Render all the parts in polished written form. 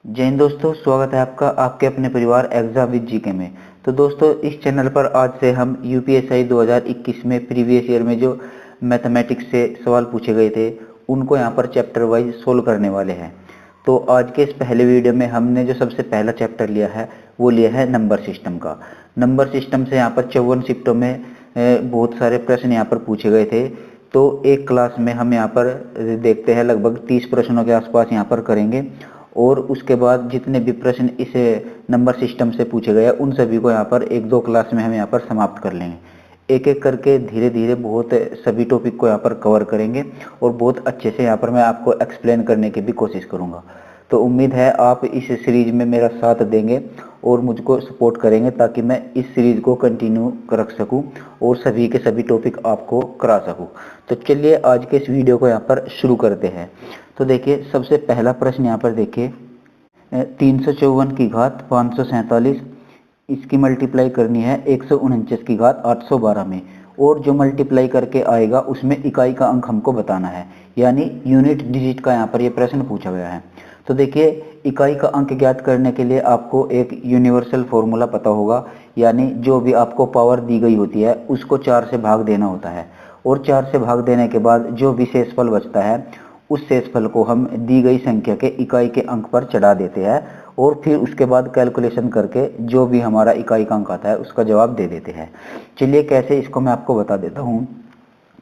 जय हिंद दोस्तों, स्वागत है आपका आपके अपने परिवार एग्जाम विद जीके में। तो दोस्तों, इस चैनल पर आज से हम यूपीएससी 2021 में प्रीवियस ईयर में जो मैथमेटिक्स से सवाल पूछे गए थे उनको यहाँ पर चैप्टर वाइज सोल्व करने वाले हैं। तो आज के इस पहले वीडियो में हमने जो सबसे पहला चैप्टर लिया है वो लिया है नंबर सिस्टम का। नंबर सिस्टम से यहाँ पर 54 शिफ्टों में बहुत सारे प्रश्न यहाँ पर पूछे गए थे। तो एक क्लास में हम यहाँ पर देखते हैं लगभग 30 प्रश्नों के आसपास यहाँ पर करेंगे और उसके बाद जितने भी प्रश्न इस नंबर सिस्टम से पूछे गए उन सभी को यहाँ पर एक दो क्लास में हम यहाँ पर समाप्त कर लेंगे। एक एक करके धीरे धीरे बहुत सभी टॉपिक को यहाँ पर कवर करेंगे और बहुत अच्छे से यहाँ पर मैं आपको एक्सप्लेन करने की भी कोशिश करूँगा। तो उम्मीद है आप इस सीरीज में मेरा साथ देंगे और मुझको सपोर्ट करेंगे ताकि मैं इस सीरीज को कंटिन्यू रख सकूं और सभी के सभी टॉपिक आपको करा सकूं। तो चलिए आज के इस वीडियो को यहाँ पर शुरू करते हैं। तो देखिए, सबसे पहला प्रश्न यहाँ पर देखिए, 354 की घात 547, इसकी मल्टीप्लाई करनी है 149 की घात 812 में और जो मल्टीप्लाई करके आएगा उसमें इकाई का अंक हमको बताना है, यानी यूनिट डिजिट का यहाँ पर ये प्रश्न पूछा गया है। तो देखिए, इकाई का अंक ज्ञात करने के लिए आपको एक यूनिवर्सल फॉर्मूला पता होगा, यानी जो भी आपको पावर दी गई होती है उसको 4 से भाग देना होता है और 4 से भाग देने के बाद जो भी शेषफल बचता है उस शेषफल को हम दी गई संख्या के इकाई के अंक पर चढ़ा देते हैं और फिर उसके बाद कैलकुलेशन करके जो भी हमारा इकाई का अंक आता है उसका जवाब दे देते हैं। चलिए कैसे इसको मैं आपको बता देता हूँ।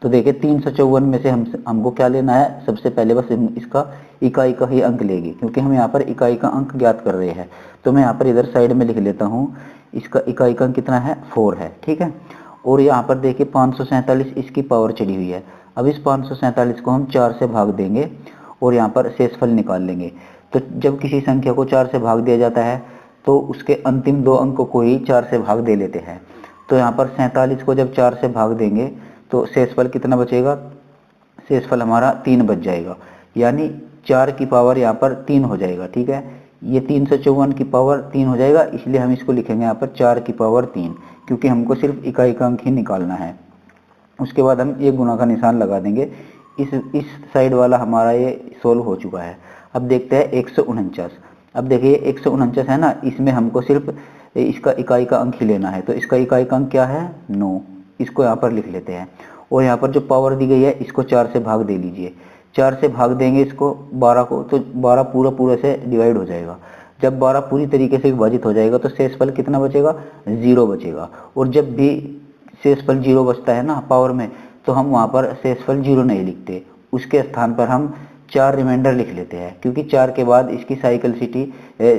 तो देखिए, 354 में से हमको क्या लेना है, सबसे पहले बस इसका इकाई का ही अंक लेंगे क्योंकि हम यहाँ पर इकाई का अंक ज्ञात कर रहे हैं। तो मैं यहाँ पर इधर साइड में लिख लेता हूँ, इसका इकाई का अंक कितना है, 4 है, ठीक है। और यहाँ पर देखिए 547 इसकी पावर चढ़ी हुई है। अब इस 547 को हम 4 से भाग देंगे और यहाँ पर शेषफल निकाल लेंगे। तो जब किसी संख्या को 4 से भाग दिया जाता है तो उसके अंतिम 2 अंकों को ही 4 से भाग दे लेते हैं। तो यहाँ पर 47 को जब 4 से भाग देंगे तो शेषफल कितना बचेगा, शेषफल हमारा 3 बच जाएगा, यानी 4 की पावर यहाँ पर 3 हो जाएगा, ठीक है। ये 354 की पावर 3 हो जाएगा, इसलिए हम इसको लिखेंगे यहाँ पर 4 की पावर 3, क्योंकि हमको सिर्फ इकाई का अंक ही निकालना है। उसके बाद हम ये गुणा का निशान लगा देंगे। इस साइड वाला हमारा ये सोल्व हो चुका है। अब देखते हैं 149। अब देखिए 149 है ना, इसमें हमको सिर्फ इसका इकाई का अंक ही लेना है। तो इसका इकाई का अंक क्या है, 9। इसको यहाँ पर लिख लेते हैं और यहाँ पर जो पावर दी गई है इसको 4 से भाग दे लीजिए। 4 से भाग देंगे इसको 12 को, तो 12 पूरा से डिवाइड हो जाएगा। जब 12 पूरी तरीके से विभाजित हो जाएगा तो शेषफल कितना बचेगा, 0 बचेगा। और जब भी शेषफल 0 बचता है ना पावर में, तो हम वहाँ पर शेषफल 0 नहीं लिखते, उसके स्थान पर हम 4 रिमाइंडर लिख लेते हैं, क्योंकि 4 के बाद इसकी साइक्लिसिटी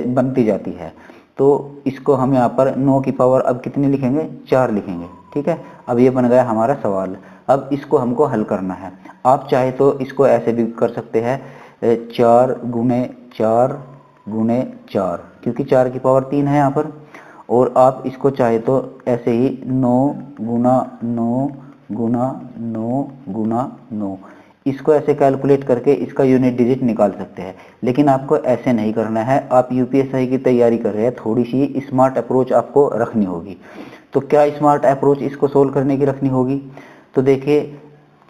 बनती जाती है। तो इसको हम यहाँ पर 9 की पावर अब कितनी लिखेंगे, 4 लिखेंगे, ठीक है। अब ये बन गया हमारा सवाल। अब इसको हमको हल करना है। आप चाहे तो इसको ऐसे भी कर सकते हैं, 4 गुणे 4 गुणे 4, क्योंकि 4 की पावर 3 है यहाँ पर। और आप इसको चाहे तो ऐसे ही 9 गुना 9 गुना 9 गुना 9, इसको ऐसे कैलकुलेट करके इसका यूनिट डिजिट निकाल सकते हैं। लेकिन आपको ऐसे नहीं करना है, आप यूपीएससी की तैयारी कर रहे हैं, थोड़ी सी स्मार्ट अप्रोच आपको रखनी होगी। तो क्या स्मार्ट अप्रोच इसको सोल्व करने की रखनी होगी, तो देखिए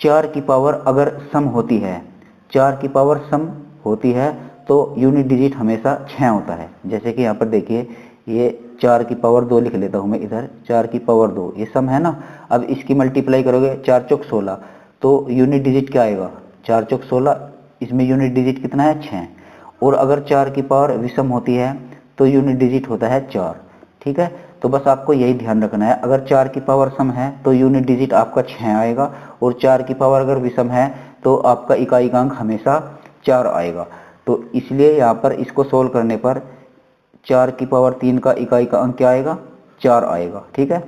4 की पावर अगर सम होती है, 4 की पावर सम होती है तो यूनिट डिजिट हमेशा 6 होता है। जैसे कि यहाँ पर देखिए, ये 4 की पावर 2 लिख लेता हूँ मैं इधर, 4 की पावर 2 ये सम है ना। अब इसकी मल्टीप्लाई करोगे 4 चौक 16, तो यूनिट डिजिट क्या आएगा, 4 चौक 16, इसमें यूनिट डिजिट कितना है, 6। और अगर 4 की पावर विषम होती है तो यूनिट डिजिट होता है 4, ठीक है। तो बस आपको यही ध्यान रखना है, अगर 4 की पावर सम है तो यूनिट डिजिट आपका 6 आएगा, और 4 की पावर अगर विषम है तो आपका इकाई का अंक हमेशा 4 आएगा। तो इसलिए यहाँ पर इसको सोल्व करने पर 4 की पावर 3 का इकाई का अंक क्या आएगा, 4 आएगा, ठीक है।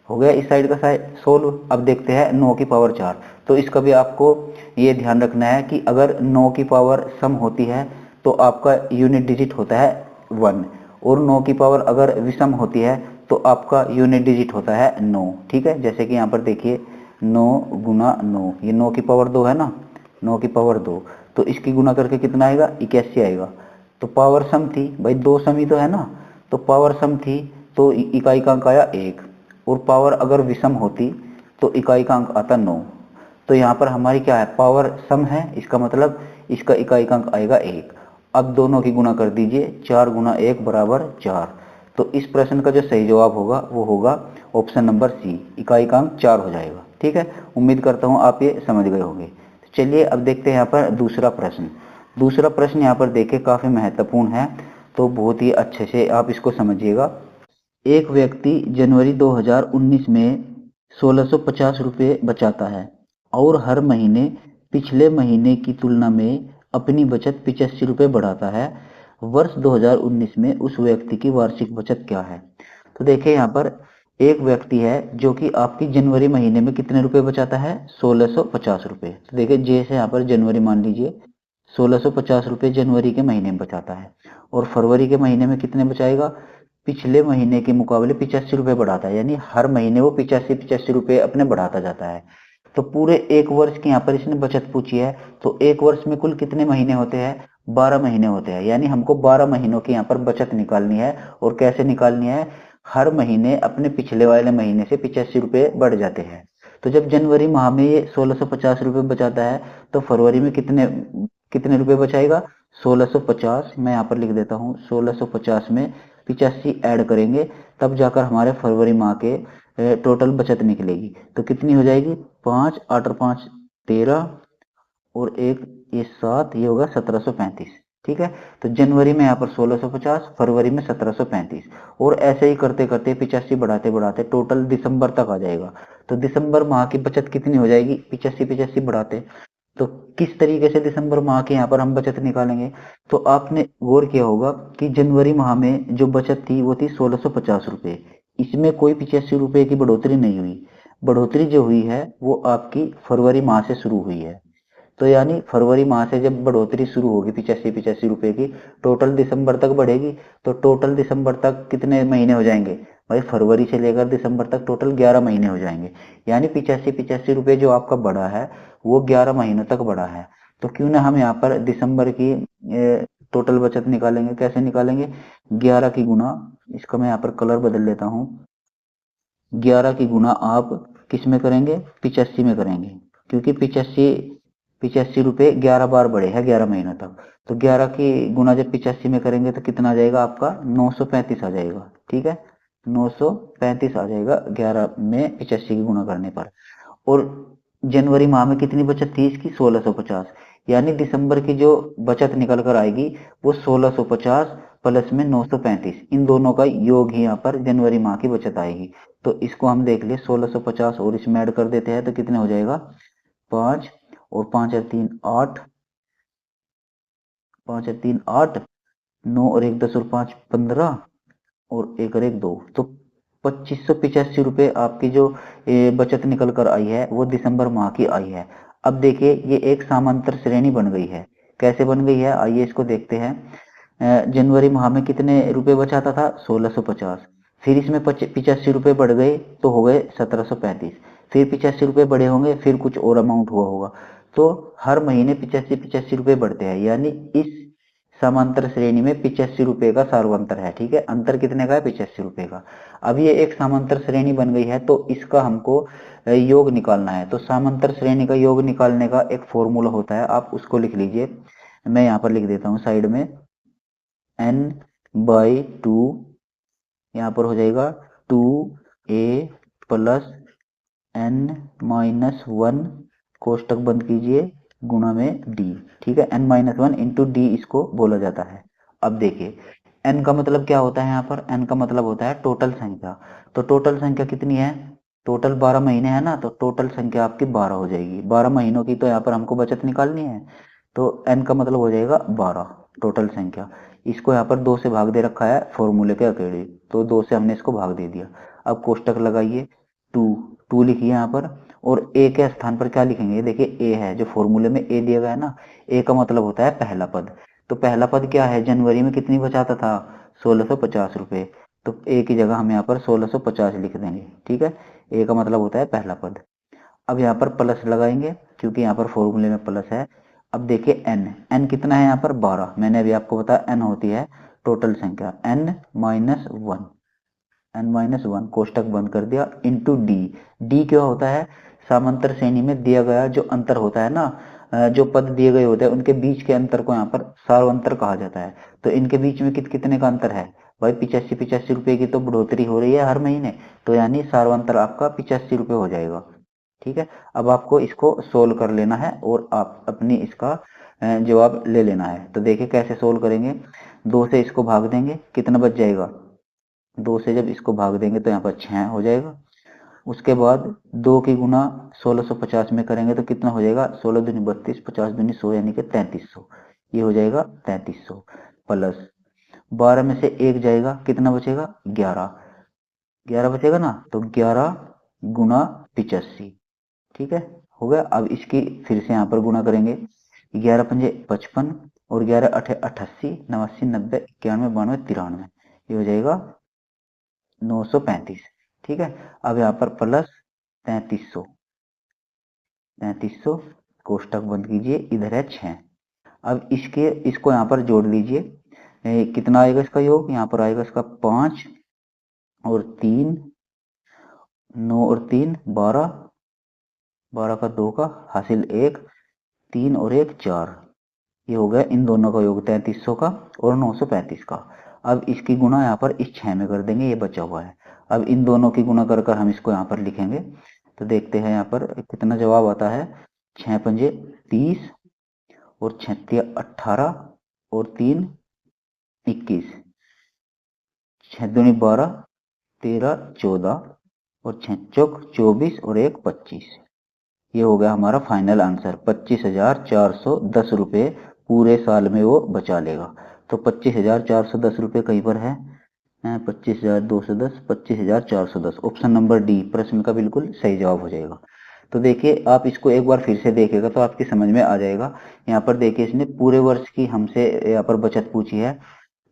हो गया इस साइड का सोल्व। अब देखते हैं 9 की पावर 4। तो इसका भी आपको ये ध्यान रखना है कि अगर 9 की पावर सम होती है तो आपका यूनिट डिजिट होता है 1, और 9 की पावर अगर विषम होती है तो आपका यूनिट डिजिट होता है 9, ठीक है। जैसे कि यहाँ पर देखिए 9 गुना 9, ये 9 की पावर 2 है ना, 9 की पावर 2, तो इसकी गुना करके कितना आएगा, 81 आएगा। तो पावर सम थी भाई, 2 सम ही तो है ना, तो पावर सम थी तो इकाई का अंक आया 1, और पावर अगर विषम होती तो इकाई का अंक आता 9। तो यहाँ पर हमारी क्या है, पावर सम है, इसका मतलब इसका इकाई का अंक आएगा 1। अब दोनों की गुणा कर दीजिए, 4 गुना 1 बराबर 4। तो इस प्रश्न का जो सही जवाब होगा वो होगा ऑप्शन नंबर सी, इकाई का अंक 4 हो जाएगा। ठीक है, उम्मीद करता हूँ आप ये समझ गए होंगे। चलिए अब देखते हैं यहाँ पर दूसरा प्रश्न। दूसरा प्रश्न यहाँ पर देखिए काफी महत्वपूर्ण है, तो बहुत ही अच्छे से आप इसको समझिएगा। एक व्यक्ति जनवरी 2019 में 1650 रुपये बचाता है और हर महीने पिछले महीने की तुलना में अपनी बचत 85 रुपये बढ़ाता है। वर्ष 2019 में उस व्यक्ति की वार्षिक बचत क्या है? तो देखिए यहाँ पर एक व्यक्ति है जो कि आपकी जनवरी महीने में कितने रुपए बचाता है? 1650 रुपये। तो देखिए जैसे यहाँ पर जनवरी मान लीजिए 1650 रुपये जनवरी के महीने में बचाता है और फरवरी के महीने में कितने बचाएगा? पिछले महीने के मुकाबले 85 रुपये बढ़ाता है, यानी हर महीने वो 85 रुपये अपने बढ़ाता जाता है। तो पूरे एक वर्ष की यहाँ पर इसने बचत पूछी है, तो एक वर्ष में कुल कितने महीने होते हैं? 12 महीने होते हैं, यानी हमको 12 महीनों की यहाँ पर बचत निकालनी है। और कैसे निकालनी है? हर महीने अपने पिछले वाले महीने से 85 रुपये बढ़ जाते हैं। तो जब जनवरी माह में ये 1650 रुपये बचाता है, तो फरवरी में कितने कितने रुपए बचाएगा? 1650। मैं यहाँ पर लिख देता हूँ, 1650 में 85 ऐड करेंगे, तब जाकर हमारे फरवरी माह के टोटल बचत निकलेगी। तो कितनी हो जाएगी? 5 8 और 5 13 और एक ये 7, ये होगा 1735। ठीक है, तो जनवरी में यहाँ पर 1650, फरवरी में 1735, और ऐसे ही करते करते 85 बढ़ाते बढ़ाते टोटल दिसंबर तक आ जाएगा। तो दिसंबर माह की बचत कितनी हो जाएगी? 85 बढ़ाते। तो किस तरीके से दिसंबर माह की यहाँ पर हम बचत निकालेंगे? तो आपने गौर किया होगा कि जनवरी माह में जो बचत थी वो थी 1650 रुपये। इसमें कोई 85 रुपये की बढ़ोतरी नहीं हुई। बढ़ोतरी जो हुई है वो आपकी फरवरी माह से शुरू हुई है। तो यानी फरवरी माह से जब बढ़ोतरी शुरू होगी 85 रुपए की, टोटल दिसंबर तक बढ़ेगी। तो टोटल दिसंबर तक कितने महीने हो जाएंगे भाई? फरवरी से लेकर दिसंबर तक टोटल 11 महीने हो जाएंगे। यानी 85 रुपए जो आपका बढ़ा है वो 11 महीनों तक बढ़ा है। तो क्यों ना हम यहाँ पर दिसंबर की टोटल बचत निकालेंगे। कैसे निकालेंगे? 11 की गुना, इसका मैं यहाँ पर कलर बदल लेता हूँ, 11 की गुना आप किस में करेंगे? 85 में करेंगे, क्योंकि 85 रुपये 11 बार बढ़े हैं 11 महीनों तक। तो 11 की गुना जब 85 में करेंगे तो कितना आ जाएगा आपका? 935 आ जाएगा। ठीक है, 935 आ जाएगा 11 में 85 की गुना करने पर। और जनवरी माह में कितनी बचत थी इसकी? 1650। यानी दिसंबर की जो बचत निकल कर आएगी वो 1650 प्लस में 935, इन दोनों का योग ही यहाँ पर जनवरी माह की बचत आएगी। तो इसको हम देख ले, 1650 और इसमें ऐड कर देते हैं तो कितने हो जाएगा? 5 और 5 और 3 8, 5 और 3 8, 9 और 1 10 और 5 15, और 1 और 1 2। तो 2585 रुपये आपकी जो बचत निकल कर आई है वो दिसंबर माह की आई है। अब देखिए ये एक समांतर श्रेणी बन गई है। कैसे बन गई है? आइए इसको देखते हैं। जनवरी माह में कितने रुपए बचाता था? 1650। फिर इसमें 85 रुपये बढ़ गए तो हो गए 1735। फिर 85 रुपये बढ़े होंगे, फिर कुछ और अमाउंट हुआ होगा। तो हर महीने 85 रुपये बढ़ते हैं, यानी इस समांतर श्रेणी में 85 रुपये का सार्वंतर है। ठीक है, अंतर कितने का है? 85 रुपये का। अब ये एक समांतर श्रेणी बन गई है तो इसका हमको योग निकालना है। तो समांतर श्रेणी का योग निकालने का एक फॉर्मूला होता है, आप उसको लिख लीजिए। मैं यहाँ पर लिख देता हूँ साइड में, n/2, यहाँ पर हो जाएगा 2a प्लस n-1, कोष्टक बंद कीजिए, गुणा में d। ठीक है, n-1 इंटू डी इसको बोला जाता है। अब देखिए n का मतलब क्या होता है? यहाँ पर n का मतलब होता है टोटल संख्या। तो टोटल संख्या कितनी है? टोटल 12 महीने है ना, तो टोटल संख्या आपकी 12 हो जाएगी। 12 महीनों की तो यहाँ पर हमको बचत निकालनी है, तो n का मतलब हो जाएगा 12 टोटल संख्या। इसको यहाँ पर 2 से भाग दे रखा है फॉर्मूले के अकॉर्डिंग, तो 2 से हमने इसको भाग दे दिया। अब कोष्टक लगाइए, 2 लिखिए यहाँ पर, और a के स्थान पर क्या लिखेंगे? देखिए a है, जो फॉर्मूले में a दिया गया है ना, a का मतलब होता है पहला पद। तो पहला पद क्या है? जनवरी में कितनी बचाता था? 1650 रुपये। तो a की जगह हम यहाँ पर 1650 लिख देंगे। ठीक है, a का मतलब होता है पहला पद। अब यहाँ पर प्लस लगाएंगे क्योंकि यहाँ पर फॉर्मूले में प्लस है। अब देखिए n कितना है यहाँ पर? 12। मैंने अभी आपको बताया n होती है टोटल संख्या, n-1 कोष्टक बंद कर दिया, इंटू डी। डी क्या होता है? समांतर श्रेणी में दिया गया जो अंतर होता है ना, जो पद दिए गए होते हैं उनके बीच के अंतर को यहाँ पर सार्वंतर कहा जाता है। तो इनके बीच में कितने का अंतर है भाई, 85 रुपए की तो बढ़ोतरी हो रही है हर महीने, तो यानी सार्वंतर आपका 85 रुपए हो जाएगा। ठीक है, अब आपको इसको सोल्व कर लेना है और आप अपनी इसका जवाब ले लेना है। तो देखिए कैसे सोल्व करेंगे, 2 से इसको भाग देंगे, कितना बच जाएगा, 2 से जब इसको भाग देंगे तो यहाँ पर 6 हो जाएगा। उसके बाद 2 की गुना 1650 में करेंगे तो कितना हो जाएगा, 16 दूनी 32, 50 दूनी 100 यानी कि 3300, ये हो जाएगा 3300। प्लस 12 में से 1 जाएगा, कितना बचेगा, 11, 11 बचेगा ना, तो 11 गुना 85। ठीक है, हो गया। अब इसकी फिर से यहाँ पर गुना करेंगे, 11 पंजे 55 और 11 अठे 88, 89, 90, 91, 92, 93, ये हो जाएगा 935। ठीक है, अब यहाँ पर प्लस 3300, 3300 कोष्टक बंद कीजिए, इधर है 6। अब इसको यहाँ पर जोड़ लीजिए, कितना आएगा इसका योग, यहाँ पर आएगा इसका 5 और 3, 9 और 3 12, 12 का 2 का हासिल 1, 3 और 1 4, ये हो गया इन दोनों का योग 3300 का और 935 का। अब इसकी गुणा यहाँ पर इस 6 में कर देंगे, ये बचा हुआ है। अब इन दोनों की गुणा कर कर हम इसको यहाँ पर लिखेंगे, तो देखते हैं यहाँ पर कितना जवाब आता है। 6 पंजे 30 और 6 18 और 3 21, 6 दूनी 12, 13 14 और 6 चौक 24 और 1 25, ये हो गया हमारा फाइनल आंसर। 25,410 रुपये पूरे साल में वो बचा लेगा। तो 25,410 रुपये कहीं पर है, 25,210, 25,410, ऑप्शन नंबर डी प्रश्न का बिल्कुल सही जवाब हो जाएगा। तो देखिए आप इसको एक बार फिर से देखेगा तो आपकी समझ में आ जाएगा। यहाँ पर देखिए इसने पूरे वर्ष की हमसे यहाँ पर बचत पूछी है।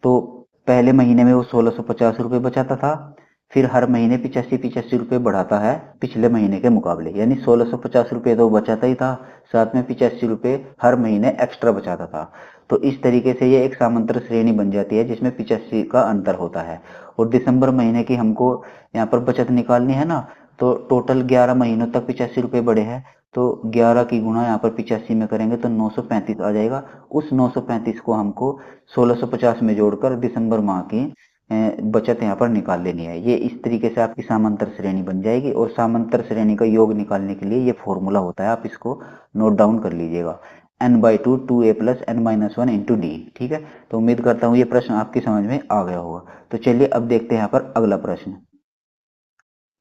तो पहले महीने में वो 1650 रुपये बचाता था, फिर हर महीने 85 रुपये बढ़ाता है पिछले महीने के मुकाबले, यानी 1650 रुपये तो बचाता ही था, साथ में 85 रुपये हर महीने एक्स्ट्रा बचाता था। तो इस तरीके से ये एक सामांतर श्रेणी बन जाती है जिसमें 85 का अंतर होता है। और दिसंबर महीने की हमको यहाँ पर बचत निकालनी है ना, तो टोटल 11 महीनों तक 85 रुपये बढ़े हैं, तो 11 की गुणा यहाँ पर 85 में करेंगे तो 935 आ जाएगा। उस 935 को हमको 1650 में जोड़कर दिसंबर माह की बचत यहाँ पर निकाल लेनी है। ये इस तरीके से आपकी समांतर श्रेणी बन जाएगी। और समांतर श्रेणी का योग निकालने के लिए ये फॉर्मूला होता है, आप इसको नोट डाउन कर लीजिएगा, n/2 2a + n-1 into D. ठीक है, तो उम्मीद करता हूँ ये प्रश्न आपकी समझ में आ गया होगा। तो चलिए अब देखते हैं यहाँ पर अगला प्रश्न।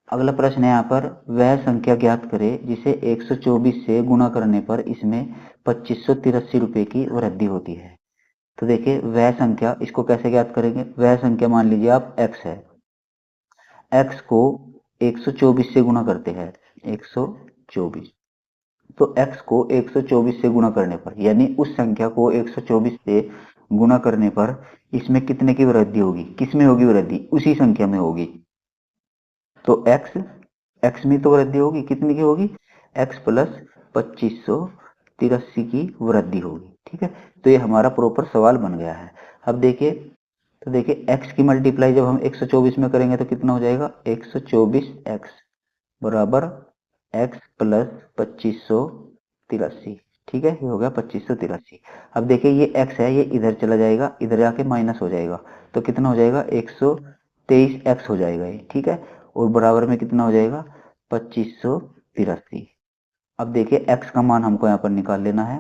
अगला प्रश्न है यहाँ पर, वह संख्या ज्ञात करें जिसे 124 से गुणा करने पर इसमें 2583 रुपये की वृद्धि होती है। तो देखिए वह संख्या, इसको कैसे ज्ञात करेंगे, वह संख्या मान लीजिए आप x है, x को 124 से गुणा करते हैं, 124, तो x को 124 से गुणा करने पर, यानी उस संख्या को 124 से गुणा करने पर इसमें कितने की वृद्धि होगी, किसमें होगी वृद्धि, उसी संख्या में होगी। तो x में तो वृद्धि होगी, कितनी की होगी, x प्लस 2583 की वृद्धि होगी। ठीक है, तो ये हमारा प्रॉपर सवाल बन गया है। अब देखिए, तो देखिए x की मल्टीप्लाई जब हम 124 में करेंगे तो कितना हो जाएगा, 124x बराबर x प्लस 2583। ठीक है, ये हो गया 2583। अब देखिए ये x है, ये इधर चला जाएगा, इधर जाके माइनस हो जाएगा, तो कितना हो जाएगा, 123x हो जाएगा ये। ठीक है, और बराबर में कितना हो जाएगा, 2583। अब देखिए x का मान हमको यहाँ पर निकाल लेना है,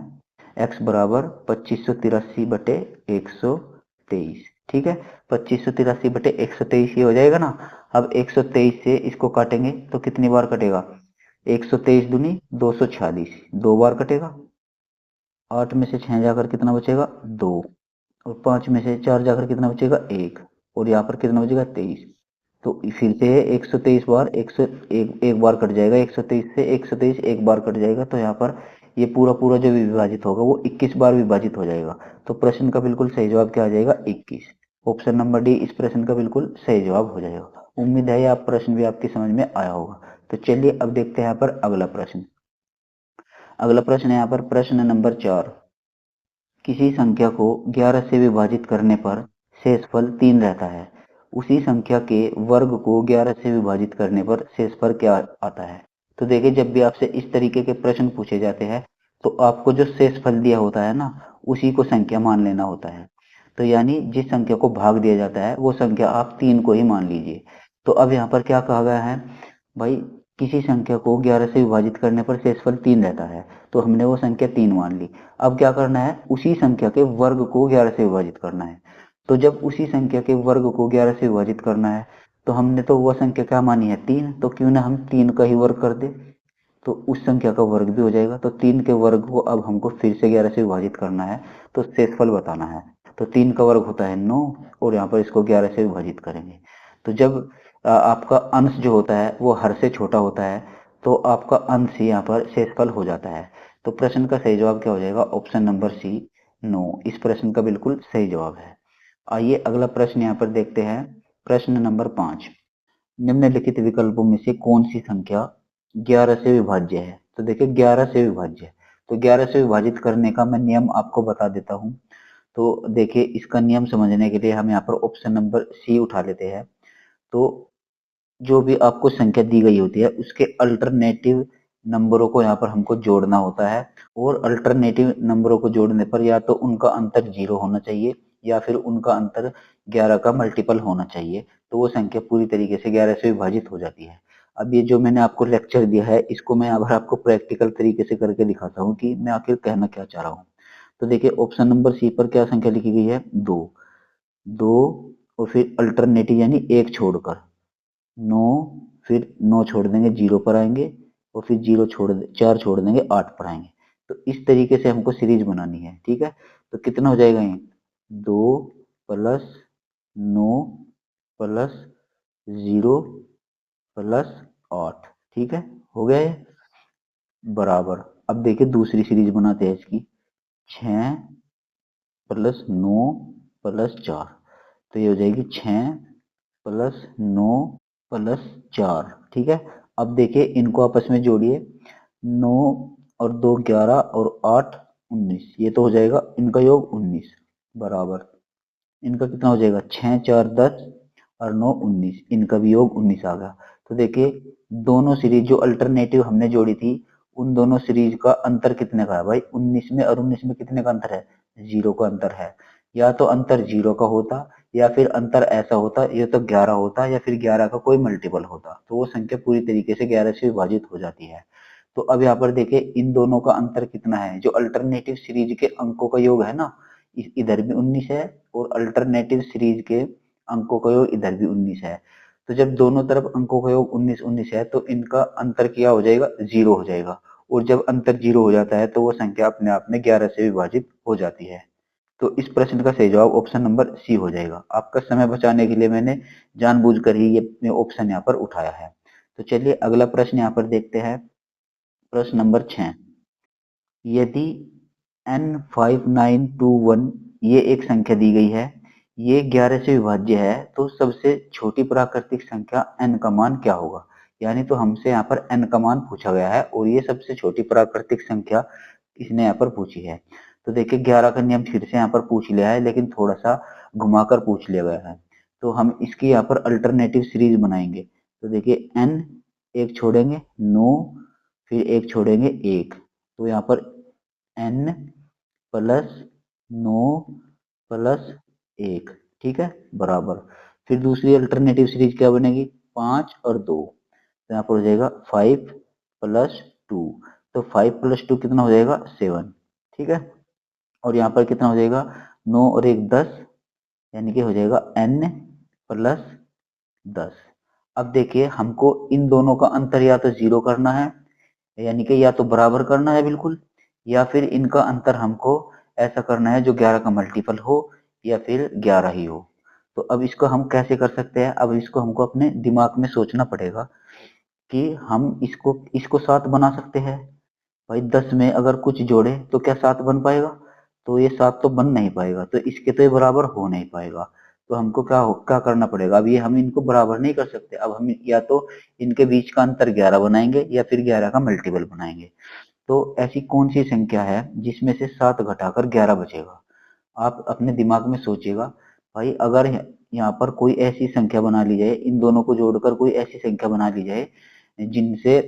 x बराबर 2583 बटे 123। ठीक है, 2583 बटे 123 ये हो जाएगा ना। अब 123 से इसको काटेंगे तो कितनी बार कटेगा, 123 दूनी 246, 2 बार कटेगा। 8 में से 6 जाकर कितना बचेगा, 2, और 5 में से 4 जाकर कितना बचेगा, 1, और यहाँ पर कितना बचेगा, 23। तो फिर से 123 बार 101 एक बार कट जाएगा, 123 से 123 एक बार कट जाएगा, तो यहाँ पर ये पूरा पूरा जो विभाजित होगा वो 21 बार विभाजित हो जाएगा। तो प्रश्न का बिल्कुल सही जवाब क्या आ जाएगा, 21। ऑप्शन नंबर डी इस प्रश्न का बिल्कुल सही जवाब हो जाएगा। उम्मीद है आप प्रश्न भी आपकी समझ में आया होगा। तो चलिए अब देखते हैं यहाँ पर अगला प्रश्न। अगला प्रश्न है यहाँ पर प्रश्न नंबर 4। किसी संख्या को 11 से विभाजित करने पर शेषफल 3 रहता है, उसी संख्या के वर्ग को 11 से विभाजित करने पर शेषफल क्या आता है। तो देखिए जब भी आपसे इस तरीके के प्रश्न पूछे जाते हैं तो आपको जो शेषफल दिया होता है ना, उसी को संख्या मान लेना होता है। तो यानी जिस संख्या को भाग दिया जाता है वो संख्या आप 3 को ही मान लीजिए। तो अब यहाँ पर क्या कहा गया है भाई, किसी संख्या को 11 से विभाजित करने पर शेषफल 3 रहता है, तो हमने वो संख्या 3 मान ली। अब क्या करना है, उसी संख्या के वर्ग को 11 से विभाजित करना है। तो जब उसी संख्या के वर्ग को 11 से विभाजित करना है, तो हमने तो वह संख्या क्या मानी है 3, तो क्यों ना हम 3 का ही वर्ग कर दे, तो उस संख्या का वर्ग भी हो जाएगा। तो 3 के वर्ग को अब हमको फिर से 11 से विभाजित करना है, तो शेषफल बताना है। तो 3 का वर्ग होता है 9, और यहाँ पर इसको 11 से विभाजित करेंगे। तो जब आपका अंश जो होता है वो हर से छोटा होता है, तो आपका अंश ही यहाँ पर शेषफल हो जाता है। तो प्रश्न का सही जवाब क्या हो जाएगा, ऑप्शन नंबर सी 9 इस प्रश्न का बिल्कुल सही जवाब है। आइए अगला प्रश्न यहाँ पर देखते हैं। प्रश्न नंबर 5, निम्नलिखित विकल्पों में से कौन सी संख्या 11 से विभाज्य है। तो देखिए 11 से विभाज्य है, तो 11 से विभाजित करने का मैं नियम आपको बता देता हूं। तो देखिए इसका नियम समझने के लिए हम यहाँ पर ऑप्शन नंबर सी उठा लेते हैं। तो जो भी आपको संख्या दी गई होती है उसके अल्टरनेटिव नंबरों को यहाँ पर हमको जोड़ना होता है, और अल्टरनेटिव नंबरों को जोड़ने पर या तो उनका अंतर 0 होना चाहिए या फिर उनका अंतर 11 का मल्टीपल होना चाहिए, तो वो संख्या पूरी तरीके से 11 से विभाजित हो जाती है। अब ये जो मैंने आपको लेक्चर दिया है इसको मैं अगर आपको प्रैक्टिकल तरीके से करके दिखाता हूँ कि मैं आखिर कहना क्या चाह रहा हूँ। तो देखिए ऑप्शन नंबर सी पर क्या संख्या लिखी गई है, 2, 2 और फिर अल्टरनेटिव यानी 1 छोड़कर 9, फिर 9 छोड़ देंगे 0 पर आएंगे, और फिर 0 4 छोड़ देंगे 8 पर आएंगे। तो इस तरीके से हमको सीरीज बनानी है, ठीक है। तो कितना हो जाएगा ये, 2 प्लस 9 प्लस 0 प्लस 8, ठीक है, हो गया ये बराबर। अब देखिए दूसरी सीरीज बनाते हैं इसकी, 6 प्लस 9 प्लस 4, तो ये हो जाएगी 6 प्लस 9 प्लस 4, ठीक है। अब देखिए इनको आपस में जोड़िए, 9 और 2 11 और 8 19, ये तो हो जाएगा इनका योग 19 बराबर इनका कितना हो जाएगा, 6 4 10 और 9 19, इनका भी योग 19 आ गया। तो देखिए दोनों सीरीज जो अल्टरनेटिव हमने जोड़ी थी उन दोनों सीरीज का अंतर कितने का है भाई, 19 में और 19 में कितने का अंतर है, 0 का अंतर है। या तो अंतर 0 का होता, या फिर अंतर ऐसा होता ये तो 11 होता, या फिर 11 का कोई मल्टीपल होता, तो वो संख्या पूरी तरीके से 11 से विभाजित हो जाती है। तो अब यहाँ पर देखिए इन दोनों का अंतर कितना है, जो अल्टरनेटिव सीरीज के अंकों का योग है ना, इधर भी 19 है, और अल्टरनेटिव सीरीज के अंकों का योग इधर भी 19 है। तो जब दोनों तरफ अंकों का योग 19 19 है तो इनका अंतर क्या हो जाएगा, 0 हो जाएगा। और जब अंतर 0 हो जाता है तो वो संख्या अपने आप में 11 से विभाजित हो जाती है। तो इस प्रश्न का सही जवाब ऑप्शन नंबर सी हो जाएगा। आपका समय बचाने के लिए मैंने जानबूझकर ही ये ऑप्शन यहाँ पर उठाया है। तो चलिए अगला प्रश्न यहाँ पर देखते हैं। प्रश्न नंबर 6, यदि n5921 ये एक संख्या दी गई है, ये 11 से विभाज्य है, तो सबसे छोटी प्राकृतिक संख्या n का मान क्या होगा। यानी तो हमसे यहाँ पर n का मान पूछा गया है और ये सबसे छोटी प्राकृतिक संख्या इसने यहाँ पर पूछी है। तो देखिए 11 का नियम फिर से यहाँ पर पूछ लिया है, लेकिन थोड़ा सा घुमाकर पूछ लिया गया है। तो हम इसकी यहाँ पर अल्टरनेटिव सीरीज बनाएंगे। तो देखिए n एक छोड़ेंगे 9, फिर एक छोड़ेंगे 1, तो यहाँ पर n प्लस 9 प्लस 1, ठीक है बराबर। फिर दूसरी अल्टरनेटिव सीरीज क्या बनेगी, 5 और 2, तो यहाँ पर हो जाएगा 5 प्लस 2, तो 5 प्लस 2 कितना हो जाएगा 7, ठीक है। और यहाँ पर कितना हो जाएगा 9 और 1 10, यानी कि हो जाएगा n प्लस 10। अब देखिए हमको इन दोनों का अंतर या तो 0 करना है, यानी कि या तो बराबर करना है बिल्कुल, या फिर इनका अंतर हमको ऐसा करना है जो 11 का मल्टीपल हो या फिर 11 ही हो। तो अब इसको हम कैसे कर सकते हैं, अब इसको हमको अपने दिमाग में सोचना पड़ेगा कि हम इसको इसको 7 बना सकते हैं। भाई 10 में अगर कुछ जोड़े तो क्या 7 बन पाएगा, तो ये 7 तो बन नहीं पाएगा, तो इसके तो ये बराबर हो नहीं पाएगा। तो हमको क्या करना पड़ेगा, अब ये हम इनको बराबर नहीं कर सकते, अब हम या तो इनके बीच का अंतर 11 बनाएंगे या फिर 11 का मल्टीपल बनाएंगे। तो ऐसी कौन सी संख्या है जिसमें से 7 घटाकर 11 बचेगा, आप अपने दिमाग में सोचिएगा। भाई अगर यहाँ पर कोई ऐसी संख्या बना ली जाए, इन दोनों को जोड़कर कोई ऐसी संख्या बना ली जाए जिनसे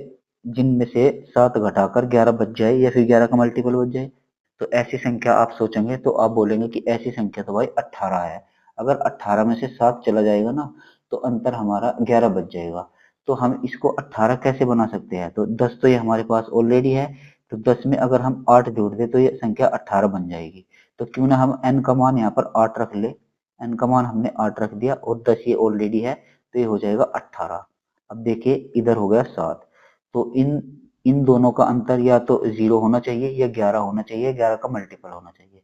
जिनमें से 7 घटाकर 11 बच जाए या फिर 11 का मल्टीपल बच जाए। तो ऐसी संख्या आप सोचेंगे तो आप बोलेंगे कि ऐसी संख्या तो भाई 18 है। अगर 18 में से 7 चला जाएगा ना तो अंतर हमारा 11 बच जाएगा। तो हम इसको 18 कैसे बना सकते हैं? तो 10 तो ये हमारे पास ऑलरेडी है, तो 10 में अगर हम 8 जोड़ दें तो ये संख्या 18 बन जाएगी। तो क्यों ना हम n का मान यहाँ पर 8 रख ले। n का मान हमने 8 रख दिया और 10 ये ऑलरेडी है तो ये हो जाएगा 18। अब देखिए इधर हो गया 7, तो इन इन दोनों का अंतर या तो 0 होना चाहिए या 11 होना चाहिए, 11 का मल्टीपल होना चाहिए।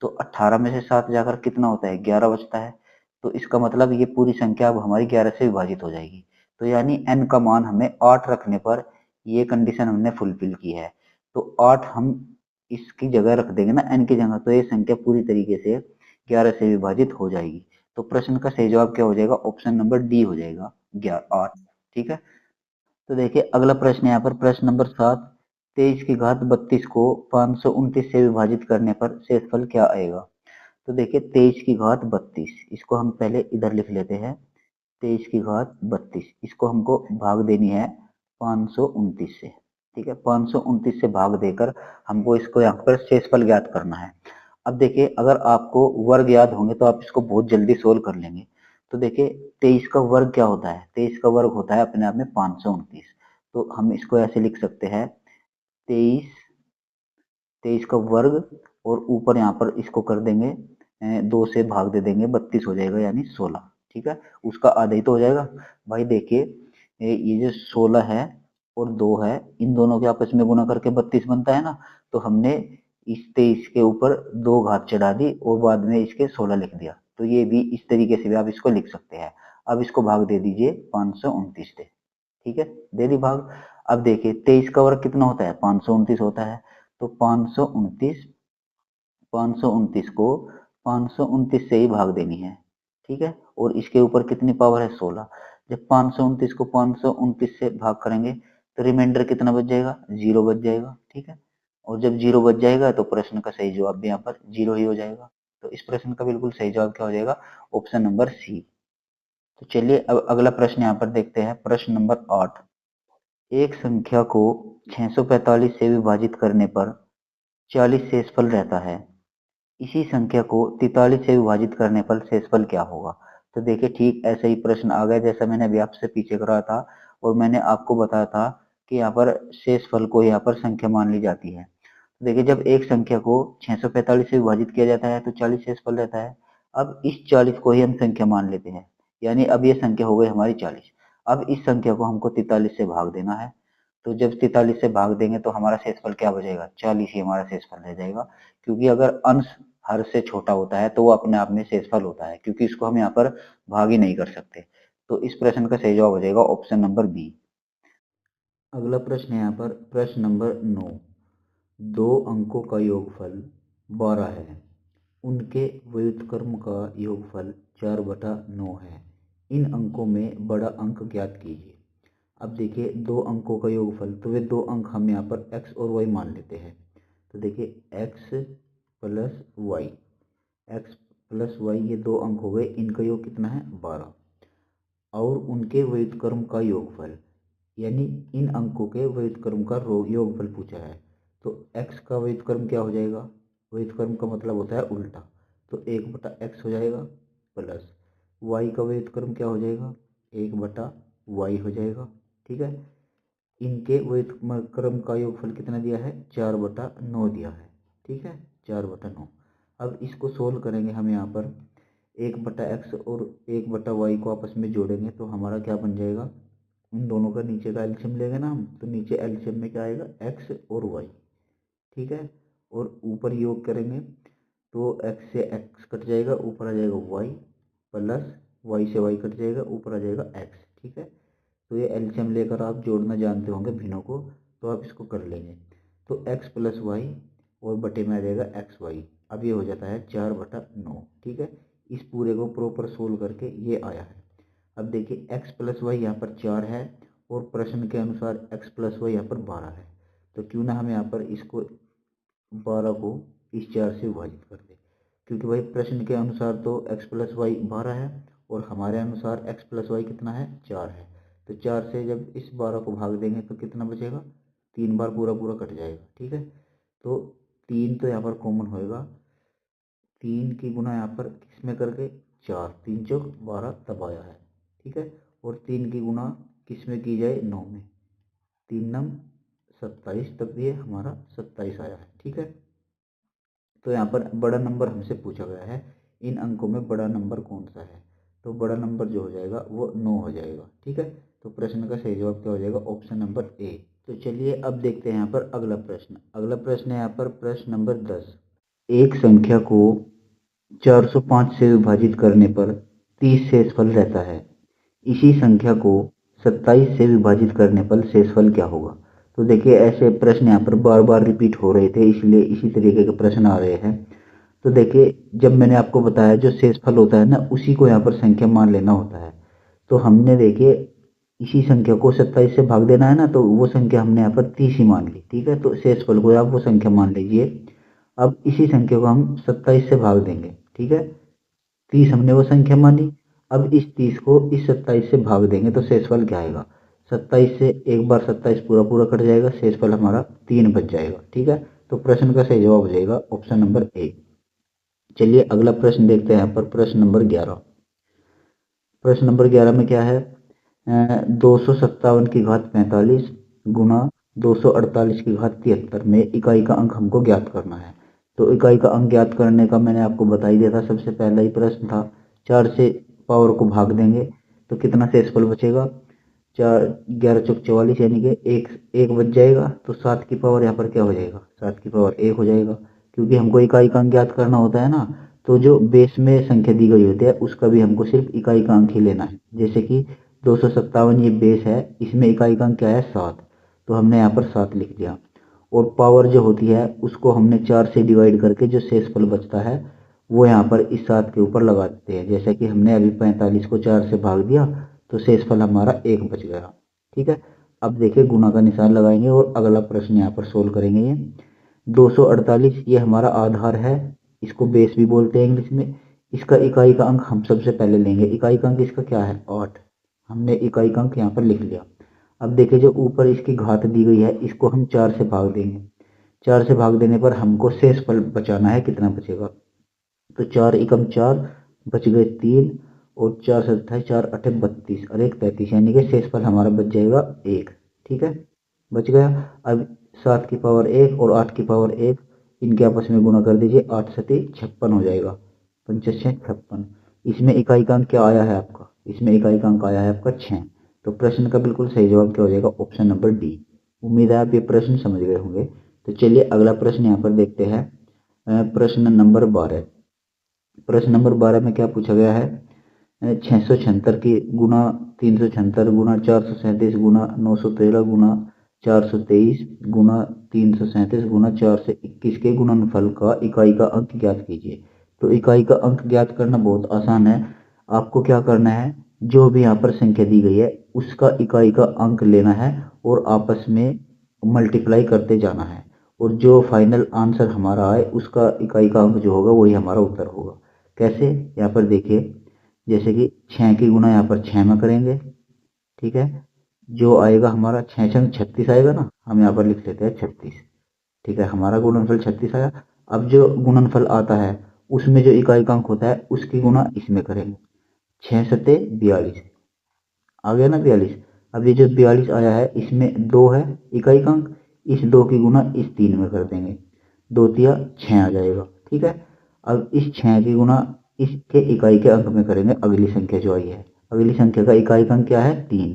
तो 18 में से 7 जाकर कितना होता है? 11 बचता है। तो इसका मतलब ये पूरी संख्या अब हमारी 11 से विभाजित हो जाएगी। तो यानी n का मान हमें 8 रखने पर ये कंडीशन हमने फुलफिल की है। तो 8 हम इसकी जगह रख देंगे ना n की जगह, तो ये संख्या पूरी तरीके से 11 से विभाजित हो जाएगी। तो प्रश्न का सही जवाब क्या हो जाएगा? ऑप्शन नंबर डी हो जाएगा, 8। ठीक है। तो देखिए अगला प्रश्न यहाँ पर प्रश्न नंबर 7, 23 की घात 32 को 529 से विभाजित करने पर शेषफल क्या आएगा? तो देखिए 23 की घात 32, इसको हम पहले इधर लिख लेते हैं। 23 की घात 32, इसको हमको भाग देनी है 529 से। ठीक है, 529 से भाग देकर हमको इसको यहाँ पर शेषफल ज्ञात करना है। अब देखिए अगर आपको वर्ग याद होंगे तो आप इसको बहुत जल्दी सोल्व कर लेंगे। तो देखिए 23 का वर्ग क्या होता है? 23 का वर्ग होता है अपने आप में 529। तो हम इसको ऐसे लिख सकते हैं, 23 23 का वर्ग और ऊपर यहाँ पर इसको कर देंगे 2 से भाग दे देंगे, 32 हो जाएगा यानी 16। ठीक है, उसका आधा ही तो हो जाएगा। भाई देखिए ये जो 16 है और 2 है, इन दोनों के आपस में गुना करके 32 बनता है ना। तो हमने इस 23 के ऊपर 2 घात चढ़ा दी और बाद में इसके 16 लिख दिया। तो ये भी इस तरीके से भी आप इसको लिख सकते हैं। अब इसको भाग दे दीजिए 529 से। ठीक है, दे दी भाग। अब देखिए 23 का वर्ग कितना होता है? 529 होता है। तो 529 को 529 से ही भाग देनी है। ठीक है, और इसके ऊपर कितनी पावर है? 16। जब 529 को 529 से भाग करेंगे तो रिमाइंडर कितना बच जाएगा? 0 बच जाएगा। ठीक है, और जब 0 बच जाएगा तो प्रश्न का सही जवाब भी यहाँ पर 0 ही हो जाएगा। तो इस प्रश्न का बिल्कुल सही जवाब क्या हो जाएगा? Option number C. तो चलिए अब अगला प्रश्न यहाँ पर देखते हैं, प्रश्न नंबर 8। एक संख्या को 645 से विभाजित करने पर 40 शेषफल रहता है। इसी संख्या को 43 से विभाजित करने पर शेषफल क्या होगा? तो देखिए ठीक ऐसा ही प्रश्न आ गया जैसा मैंने अभी आपसे पीछे करा था, और मैंने आपको बताया था कि यहाँ पर शेषफल को यहाँ पर संख्या मान ली जाती है। तो देखिए जब एक संख्या को 645 से विभाजित किया जाता है तो 40 शेषफल रहता है। अब इस 40 को ही हम संख्या मान लेते हैं, यानी अब ये संख्या हो गई हमारी 40। अब इस संख्या को हमको 43 से भाग देना है। तो जब 43 से भाग देंगे तो हमारा शेषफल क्या बचेगा? 40 ही हमारा शेषफल रह जाएगा। क्योंकि अगर अंश हर से छोटा होता है तो वो अपने आप में शेषफल होता है, क्योंकि इसको हम यहाँ पर भाग ही नहीं कर सकते। तो इस प्रश्न का सही जवाब हो जाएगा ऑप्शन नंबर बी। अगला प्रश्न है यहाँ पर प्रश्न नंबर 9। 2 अंकों का योगफल 12 है, उनके व्युत्क्रम का योगफल 4/9 है। इन अंकों में बड़ा अंक ज्ञात कीजिए। अब देखिए 2 अंकों का योगफल, तो वे 2 अंक हम यहाँ पर x और y मान लेते हैं। तो देखिए x plus y, x plus y ये 2 अंक हो गए, इनका योग कितना है? 12। और उनके व्युत्क्रम का योगफल, यानी इन अंकों के व्युत्क्रम का योगफल पूछा है। तो x का व्युत्क्रम क्या हो जाएगा? व्युत्क्रम का मतलब होता है उल्टा। तो 1/x हो जाएगा, प्लस y का व्युत्क्रम क्या हो जाएगा? 1/y हो जाएगा। ठीक है, इनके व्युत्क्रम का योगफल कितना दिया है? 4/9 दिया है। ठीक है, 4/9। अब इसको सोल्व करेंगे हम यहाँ पर 1/x और 1/y को आपस में जोड़ेंगे तो हमारा क्या बन जाएगा? उन दोनों का नीचे का एलसीएम लेंगे ना हम, तो नीचे एलसीएम में क्या आएगा? x और y। ठीक है, और ऊपर योग करेंगे तो x से x कट जाएगा, ऊपर आ जाएगा y, प्लस y से y कट जाएगा, ऊपर आ जाएगा x। ठीक है, तो ये एलसीएम लेकर आप जोड़ना जानते होंगे भिन्नों को, तो आप इसको कर लेंगे। तो x प्लस वाई और बटे में आ जाएगा एक्स वाई। अब ये हो जाता है 4/9। ठीक है, इस पूरे को प्रॉपर सोल्व करके ये आया है। अब देखिए x प्लस वाई यहाँ पर 4 है और प्रश्न के अनुसार x प्लस वाई यहाँ पर 12 है। तो क्यों ना हम यहाँ पर इसको 12 को इस 4 से विभाजित कर दें, क्योंकि भाई प्रश्न के अनुसार तो x प्लस वाई 12 है और हमारे अनुसार x प्लस वाई कितना है? 4 है। तो 4 से जब इस 12 को भाग देंगे तो कितना बचेगा, 3 बार पूरा पूरा कट जाएगा। ठीक है, तो 3 तो यहाँ पर कॉमन होएगा, 3 की गुना यहाँ पर किसमें करके 4, 3 चौक 12 तब आया है। ठीक है, और 3 की गुना किसमें की जाए 9 में, 3 नम 27, तब ये हमारा 27 आया है। ठीक है, तो यहाँ पर बड़ा नंबर हमसे पूछा गया है, इन अंकों में बड़ा नंबर कौन सा है, तो बड़ा नंबर जो हो जाएगा वो 9 हो जाएगा। ठीक है, तो प्रश्न का सही जवाब क्या हो जाएगा, ऑप्शन नंबर ए। तो चलिए अब देखते हैं यहाँ पर अगला प्रश्न। अगला प्रश्न है यहाँ पर प्रश्न नंबर 10। एक संख्या को 405 से विभाजित करने पर 30 शेषफल रहता है, इसी संख्या को 27 से विभाजित करने पर शेषफल क्या होगा। तो देखिए ऐसे प्रश्न यहाँ पर बार बार रिपीट हो रहे थे, इसलिए इसी तरीके के प्रश्न आ रहे हैं। तो देखिए जब मैंने आपको बताया जो शेषफल होता है ना, उसी को यहाँ पर संख्या मान लेना होता है। तो हमने देखिए इसी संख्या को 27 से भाग देना है ना, तो वो संख्या हमने यहाँ पर 30 ही मान ली। ठीक है, तो शेषफल को आप वो संख्या मान लीजिए। अब इसी संख्या को हम 27 से भाग देंगे। ठीक है, 30 हमने वो संख्या मानी, अब इस 30 को इस 27 से भाग देंगे तो शेषफल क्या आएगा, 27 से एक बार 27 पूरा पूरा कट जाएगा, शेषफल हमारा 3 बच जाएगा। ठीक है, तो प्रश्न का सही जवाब हो जाएगा ऑप्शन नंबर ए। चलिए अगला प्रश्न देखते हैं यहाँ पर प्रश्न नंबर 11। प्रश्न नंबर 11 में क्या है, 257 की घात 45 गुना 248 की घात 73 में इकाई का अंक हमको ज्ञात करना है। तो इकाई का अंक ज्ञात करने का मैंने आपको बता ही दिया था, सबसे पहला ही प्रश्न था। 4 से पावर को भाग देंगे तो कितना शेषफल बचेगा, 4 11 चौक 44, यानी कि एक बच जाएगा। तो 7 की पावर यहाँ पर क्या हो जाएगा, 7 की पावर 1 हो जाएगा, क्योंकि हमको इकाई का अंक ज्ञात करना होता है ना। तो जो बेस में संख्या दी गई होती है उसका भी हमको सिर्फ इकाई का अंक ही लेना है। जैसे कि 257 ये बेस है, इसमें इकाई का अंक क्या है 7, तो हमने यहाँ पर 7 लिख दिया। और पावर जो होती है उसको हमने 4 से डिवाइड करके जो शेषफल बचता है वो यहाँ पर इस 7 के ऊपर लगा देते हैं। जैसे कि हमने अभी 45 को 4 से भाग दिया तो शेषफल हमारा 1 बच गया। ठीक है, अब देखिए गुणा का निशान लगाएंगे और अगला प्रश्न यहाँ पर सोल्व करेंगे। ये 248 ये हमारा आधार है, इसको बेस भी बोलते हैं इंग्लिश में। इसका इकाई का अंक हम सबसे पहले लेंगे, इकाई का अंक इसका क्या है 8, हमने इकाई का अंक यहाँ पर लिख लिया। अब देखिए जो ऊपर इसकी घात दी गई है इसको हम 4 से भाग देंगे, 4 से भाग देने पर हमको शेषफल बचाना है, कितना बचेगा, तो 4 एकम 4 बच गए 3 और 4 से 28, 4 8 32 और 1 33, यानी कि शेषफल हमारा बच जाएगा 1। ठीक है, बच गया। अब 7 की पावर 1 और 8 की पावर 1 इनके आपस में गुणा कर दीजिए, 8 सती 56 हो जाएगा, 5 56। इसमें इकाई का अंक क्या आया है आपका, इसमें इकाई का अंक आया है आपका 6। तो प्रश्न का बिल्कुल सही जवाब क्या हो जाएगा, ऑप्शन नंबर डी। उम्मीद है आप ये प्रश्न समझ गए होंगे। तो चलिए अगला प्रश्न यहाँ पर देखते हैं, प्रश्न नंबर 12। प्रश्न नंबर 12 में क्या पूछा गया है, 676 की गुना 376 गुना 437 गुना 913 गुना 423 गुना 337 गुना 421 के गुणनफल का इकाई का अंक ज्ञात कीजिए। तो इकाई का अंक ज्ञात करना बहुत आसान है। आपको क्या करना है, जो भी यहाँ पर संख्या दी गई है उसका इकाई का अंक लेना है और आपस में मल्टीप्लाई करते जाना है, और जो फाइनल आंसर हमारा आए उसका इकाई का अंक जो होगा वही हमारा उत्तर होगा। कैसे, यहाँ पर देखिए, जैसे कि 6 की गुना यहाँ पर 6 में करेंगे। ठीक है, जो आएगा हमारा 6 छंग 36 आएगा ना, हम यहाँ पर लिख लेते हैं 36। ठीक है, हमारा गुणनफल 36 आया। अब जो गुणनफल आता है उसमें जो इकाई का अंक होता है उसकी गुना इसमें करेंगे, 6 सते 42 आ गया ना 42। अब ये जो 42 आया है इसमें 2 है इकाई का अंक, इस 2 की गुना इस 3 में कर देंगे, 2 तिया 6 आ जाएगा। ठीक है, अब इस 6 की गुना इसके इकाई के अंक में करेंगे, अगली संख्या जो आई है, अगली संख्या का इकाई का अंक क्या है 3,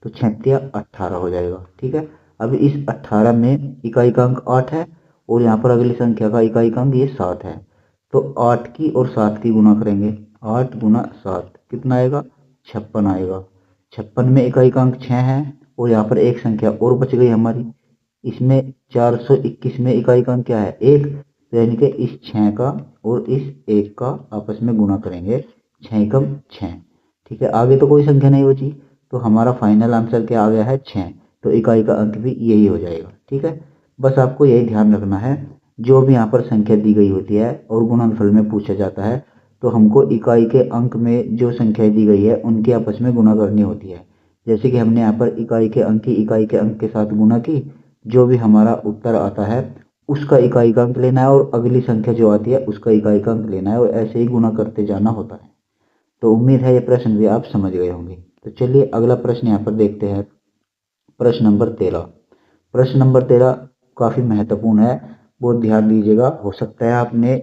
तो 6 तिया 18 हो जाएगा। ठीक है, अब इस 18 में इकाई का अंक 8 है और यहाँ पर अगली संख्या का इकाई का अंक ये 7 है, तो 8 की और 7 की गुना करेंगे, 8 गुना 7 कितना आएगा 56 आएगा। 56 में इकाई का अंक 6 है और यहाँ पर एक संख्या और बच गई हमारी, इसमें 421 में इकाई का अंक क्या है 1, तो यानी कि इस 6 का और इस 1 का आपस में गुणा करेंगे, 6 एकम 6। ठीक है, आगे तो कोई संख्या नहीं बची, तो हमारा फाइनल आंसर क्या आ गया है 6, तो इकाई का अंक भी यही हो जाएगा। ठीक है, बस आपको यही ध्यान रखना है, जो भी यहाँ पर संख्या दी गई होती है और गुणनफल में पूछा जाता है तो हमको इकाई के अंक में जो संख्या दी गई है उनके आपस में गुणा करनी होती है। जैसे कि हमने यहाँ पर इकाई के अंक की इकाई के अंक के साथ गुना की, जो भी हमारा उत्तर आता है उसका इकाई का अंक लेना है और अगली संख्या जो आती है उसका इकाई का अंक लेना है, और ऐसे ही गुना करते जाना होता है। तो उम्मीद है ये प्रश्न भी आप समझ गए होंगे। तो चलिए अगला प्रश्न यहाँ पर देखते हैं। प्रश्न नंबर 13। प्रश्न नंबर 13 काफी महत्वपूर्ण है, बहुत ध्यान दीजिएगा। हो सकता है आपने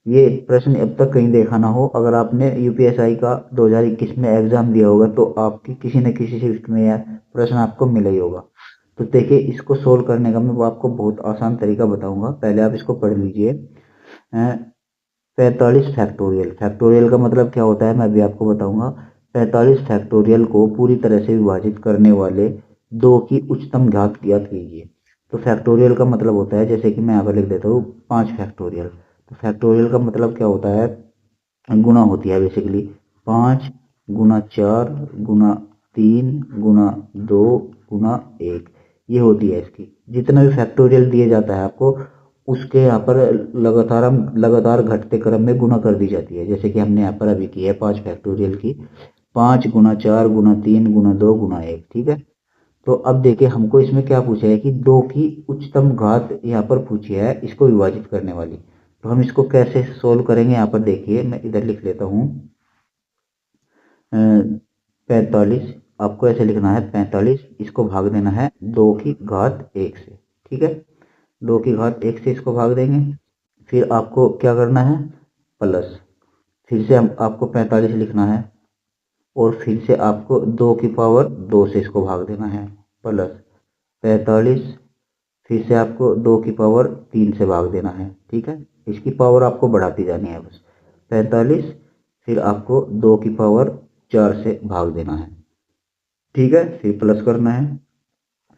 ये प्रश्न अब तक कहीं देखा ना हो। अगर आपने यूपीएसआई का 2021 में एग्जाम दिया होगा तो आपकी किसी न किसी शिफ्ट में यह प्रश्न आपको मिला ही होगा। तो देखिए, इसको सोल्व करने का मैं आपको बहुत आसान तरीका बताऊंगा। पहले आप इसको पढ़ लीजिए। 45 फैक्टोरियल। फैक्टोरियल का मतलब क्या होता है मैं भी आपको बताऊंगा। 45 फैक्टोरियल को पूरी तरह से विभाजित करने वाले 2 की उच्चतम घात ज्ञात कीजिए। तो फैक्टोरियल का मतलब होता है, जैसे कि मैं यहाँ पर लिख देता हूँ 5 फैक्टोरियल। तो फैक्टोरियल का मतलब क्या होता है, गुना होती है बेसिकली। 5 गुना 4 गुना 3 गुना 2 गुना 1, ये होती है इसकी। जितना भी फैक्टोरियल दिया जाता है आपको, उसके यहाँ पर लगातार घटते क्रम में गुना कर दी जाती है। जैसे कि हमने यहाँ पर अभी की है 5 फैक्टोरियल की, 5 गुना 4 गुना 3 गुना 2 गुना 1। ठीक है। तो अब देखिए हमको इसमें क्या पूछा है कि 2 की उच्चतम घात यहाँ पर पूछी है, इसको विभाजित करने वाली। तो हम इसको कैसे सोल्व करेंगे, यहाँ पर देखिए मैं इधर लिख लेता हूँ 45। आपको ऐसे लिखना है 45, इसको भाग देना है 2 की घात 1 से। ठीक है, 2 की घात 1 से इसको भाग देंगे। फिर आपको क्या करना है, प्लस, फिर से हम आपको 45 लिखना है और फिर से आपको 2 की पावर 2 से इसको भाग देना है, प्लस 45। फिर से आपको 2 की पावर 3 से भाग देना है। ठीक है, इसकी पावर आपको बढ़ाती जानी है बस। 45, फिर आपको 2 की पावर 4 से भाग देना है। ठीक है, फिर प्लस करना है,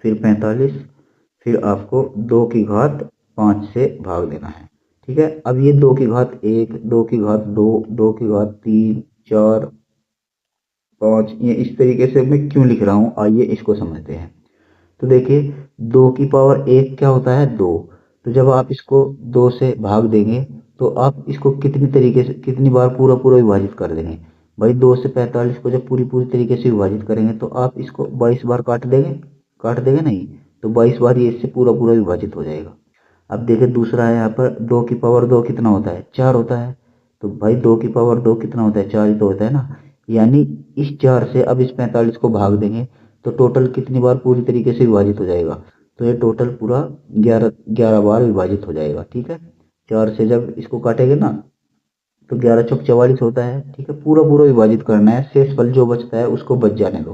फिर 45, फिर आपको 2 की घात 5 से भाग देना है। ठीक है, अब ये 2 की घात 1, 2 की घात 2, 2 की घात 3, 4, 5, ये इस तरीके से मैं क्यों लिख रहा हूँ, आइए इसको समझते हैं। तो देखिए 2 की पावर 1 क्या होता है, 2। तो जब आप इसको 2 से भाग देंगे तो आप इसको कितनी तरीके से, कितनी बार पूरा पूरा विभाजित कर देंगे। भाई 2 से 45 को जब पूरी पूरी तरीके से विभाजित करेंगे तो आप इसको 22 बार काट देंगे नहीं, तो 22 बार ये इससे पूरा पूरा विभाजित हो जाएगा। अब देखिए दूसरा है, यहाँ पर 2 की पावर 2 कितना होता है, 4 होता है। तो भाई 2 की पावर 2 कितना होता है, 4 ही तो होता है ना। यानी इस 4 से अब इस 45 को भाग देंगे तो टोटल कितनी बार पूरी तरीके से विभाजित हो जाएगा, तो ये टोटल पूरा 11 बार विभाजित हो जाएगा। ठीक है, 4 से जब इसको काटेंगे ना तो 11 चौक 44 होता है। ठीक है, पूरा पूरा विभाजित करना है, शेष फल जो बचता है उसको बच जाने दो,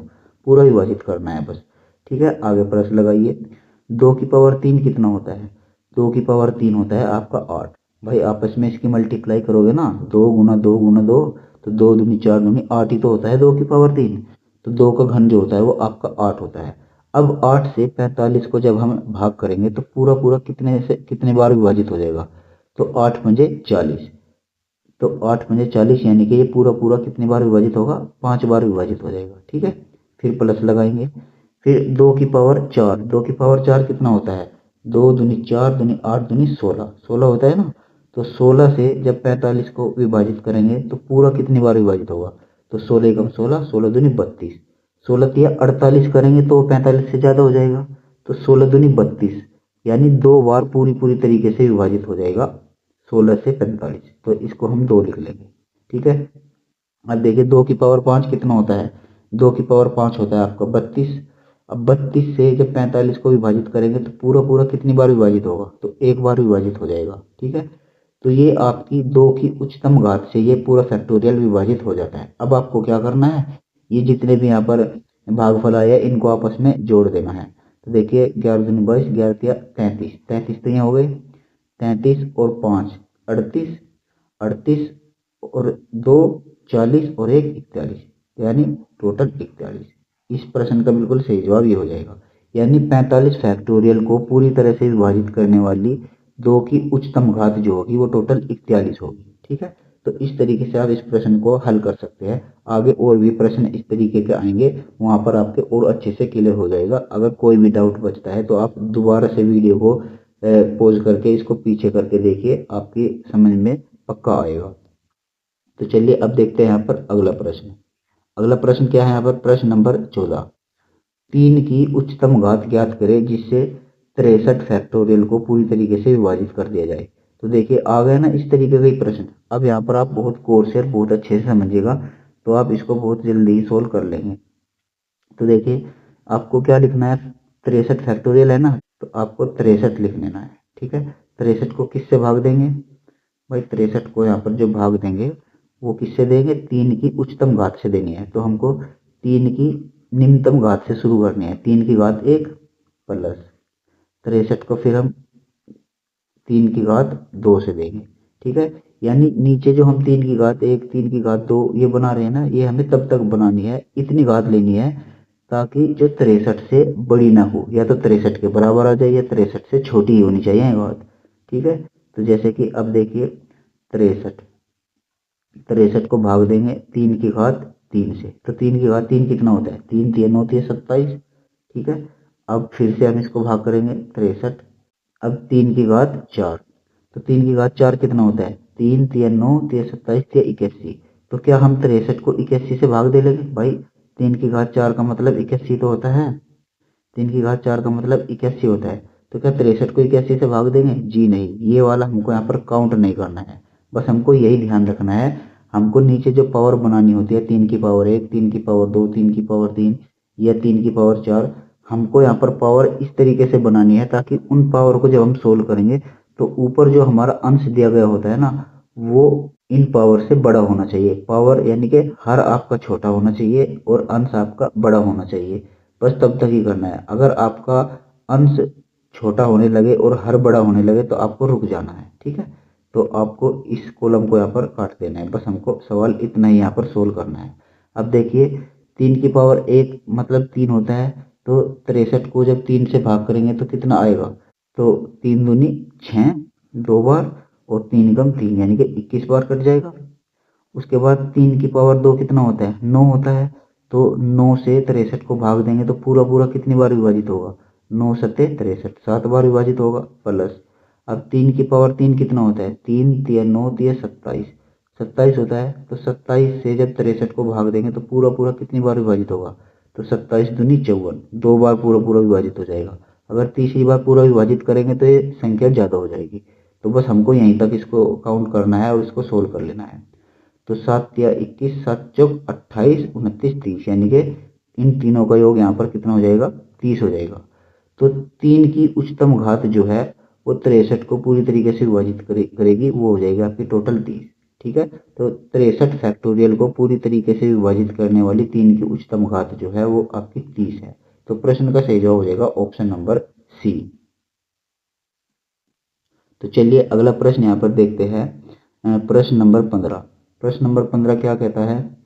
पूरा विभाजित करना है बस। ठीक है, आगे प्लस लगाइए। 2 की पावर 3 कितना होता है, 2 की पावर 3 होता है आपका 8। भाई आपस में इसकी मल्टीप्लाई करोगे ना, 2 गुना 2 गुना 2, तो 2 दूनी 4 दूनी 8 ही तो होता है 2 की पावर 3। तो 2 का घन जो होता है वो आपका 8 होता है। अब 8 से 45 को जब हम भाग करेंगे तो पूरा पूरा कितने बार विभाजित हो जाएगा, तो 8 पंजे 40। तो 8 पंजे 40, यानी कि ये पूरा पूरा कितनी बार विभाजित होगा, 5 बार विभाजित हो जाएगा। ठीक है, फिर प्लस लगाएंगे। फिर 2 की पावर 4, 2 की पावर 4 कितना होता है, 2 दूनी 4 दूनी 8 दूनी 16, 16 होता है ना। तो 16 से जब 45 को विभाजित करेंगे तो पूरा कितनी बार विभाजित होगा, तो 16 एकम 16, 16 दूनी 32, 16 तिया 48 करेंगे तो 45 से ज़्यादा हो जाएगा, तो 16 दूनी 32, यानी 2 बार पूरी पूरी तरीके से विभाजित हो जाएगा 16 से 45। तो इसको हम 2 लिख लेंगे। ठीक है, अब देखिए 2 की पावर 5 कितना होता है, 2 की पावर 5 होता है आपका 32। अब 32 से जब 45 को विभाजित करेंगे तो पूरा पूरा कितनी बार विभाजित होगा, तो 1 बार विभाजित हो जाएगा। ठीक है, तो ये आपकी 2 की उच्चतम घात से ये पूरा फैक्टोरियल विभाजित हो जाता है। अब आपको क्या करना है, ये जितने भी यहाँ पर भागफल आए हैं इनको आपस में जोड़ देना है। तो देखिए 11 दूनी 22, 11 तिया 33, 33 तो यहाँ हो गए, 33 और 5 38, 38 और 2 40 और 1 41, यानी टोटल 41। इस प्रश्न का बिल्कुल सही जवाब ये हो जाएगा। यानी 45 फैक्टोरियल को पूरी तरह से विभाजित करने वाली 2 की उच्चतम घात जो होगी वो टोटल 41 होगी। ठीक है, तो इस तरीके से आप इस प्रश्न को हल कर सकते हैं। आगे और भी प्रश्न इस तरीके के आएंगे, वहां पर आपके और अच्छे से क्लियर हो जाएगा। अगर कोई भी डाउट बचता है तो आप दोबारा से वीडियो को पॉज करके इसको पीछे करके देखिए, आपकी समझ में पक्का आएगा। तो चलिए अब देखते हैं यहाँ पर अगला प्रश्न। अगला प्रश्न क्या है यहाँ पर, प्रश्न नंबर 14। 3 की उच्चतम घात ज्ञात करें जिससे 63 फैक्टोरियल को पूरी तरीके से विभाजित कर दिया जाए। तो देखिए आ गया ना इस तरीके का ही प्रश्न। अब यहाँ पर आप बहुत कोर से और बहुत अच्छे से समझिएगा तो आप इसको बहुत जल्दी ही सोल्व कर लेंगे। तो देखिए आपको क्या लिखना है, 63 फैक्टोरियल है ना, तो आपको 63 लिख लेना है। ठीक है, 63 को किससे भाग देंगे भाई, 63 को यहाँ पर जो भाग देंगे वो किससे देंगे, 3 की उच्चतम घात से देनी है। तो हमको 3 की निम्नतम घात से शुरू करनी है, 3 की घात 1 प्लस 63 को फिर हम 3 की घात 2 से देंगे। ठीक है, यानी नीचे जो हम 3 की घात 1 3 की घात 2 ये बना रहे हैं ना, ये हमें तब तक बनानी है, इतनी घात लेनी है ताकि जो 63 से बड़ी ना हो, या तो 63 के बराबर आ जाए या 63 से छोटी ही होनी चाहिए ये घात। ठीक है, तो जैसे कि अब देखिए 63 को भाग देंगे 3 की घात 3 से, तो 3 की घात 3 कितना होता है, 3 3 होती है 27। ठीक है, अब फिर से हम इसको भाग करेंगे 63, अब 3 की घात 4, तो 3 की घात 4 कितना होता है, 3 3 9 3 27 3 81। तो क्या हम 63 को 81 से भाग दे लेंगे भाई, 3 की घात 4 का मतलब 81 तो होता है, 3 की घात 4 का मतलब 81 होता है। तो क्या 63 को 81 से भाग देंगे, जी नहीं, ये वाला हमको यहाँ पर काउंट नहीं करना है। बस हमको यही ध्यान रखना है, हमको नीचे जो पावर बनानी होती है 3 की पावर 1 3 की पावर 2 3 की पावर 3 या 3 की पावर 4, हमको यहाँ पर पावर इस तरीके से बनानी है ताकि उन पावर को जब हम सोल्व करेंगे तो ऊपर जो हमारा अंश दिया गया होता है ना, वो इन पावर से बड़ा होना चाहिए। पावर यानी कि हर आपका छोटा होना चाहिए और अंश आपका बड़ा होना चाहिए। बस तब तक ही करना है। अगर आपका अंश छोटा होने लगे और हर बड़ा होने लगे तो आपको रुक जाना है। ठीक है, तो आपको इस कॉलम को यहाँ पर काट देना है। बस हमको सवाल इतना ही यहाँ पर सोल्व करना है। अब देखिए 3 की पावर 1 मतलब 3 होता है, तो 63 को जब 3 से भाग करेंगे तो कितना आएगा, तो 3 दूनी 6 2 बार और 3 कम 3 यानी कि 21 बार कट जाएगा। उसके बाद 3 की पावर 2 कितना होता है, 9 होता है, तो 9 से 63 को भाग देंगे तो पूरा पूरा कितनी बार विभाजित होगा, 9 सत्ते 63 7 बार विभाजित होगा प्लस। अब 3 की पावर 3 कितना होता है, 3 3 9 3 27 27 होता है, तो 27 से जब 63 को भाग देंगे तो पूरा पूरा कितनी बार विभाजित होगा, तो 27 दूनी 54 2 बार पूरा पूरा विभाजित हो जाएगा। अगर तीसरी बार पूरा विभाजित करेंगे तो ये संख्या ज़्यादा हो जाएगी। तो बस हमको यहीं तक इसको काउंट करना है और इसको सोल्व कर लेना है। तो 7 या 21 7 चौक 28 29 30 यानी कि इन तीनों का योग यहाँ पर कितना हो जाएगा, 30 हो जाएगा। तो 3 की उच्चतम घात जो है वो 63 को पूरी तरीके से विभाजित करेगी, वो हो जाएगी आपकी टोटल 30। ठीक है, तो 63 फैक्टोरियल को पूरी तरीके से विभाजित करने वाली 3 की उच्चतम घात जो है वो आपकी 30 है। तो प्रश्न का सही जवाब हो जाएगा ऑप्शन नंबर सी। तो चलिए अगला प्रश्न यहाँ पर देखते हैं, प्रश्न नंबर 15। प्रश्न नंबर 15 क्या कहता है,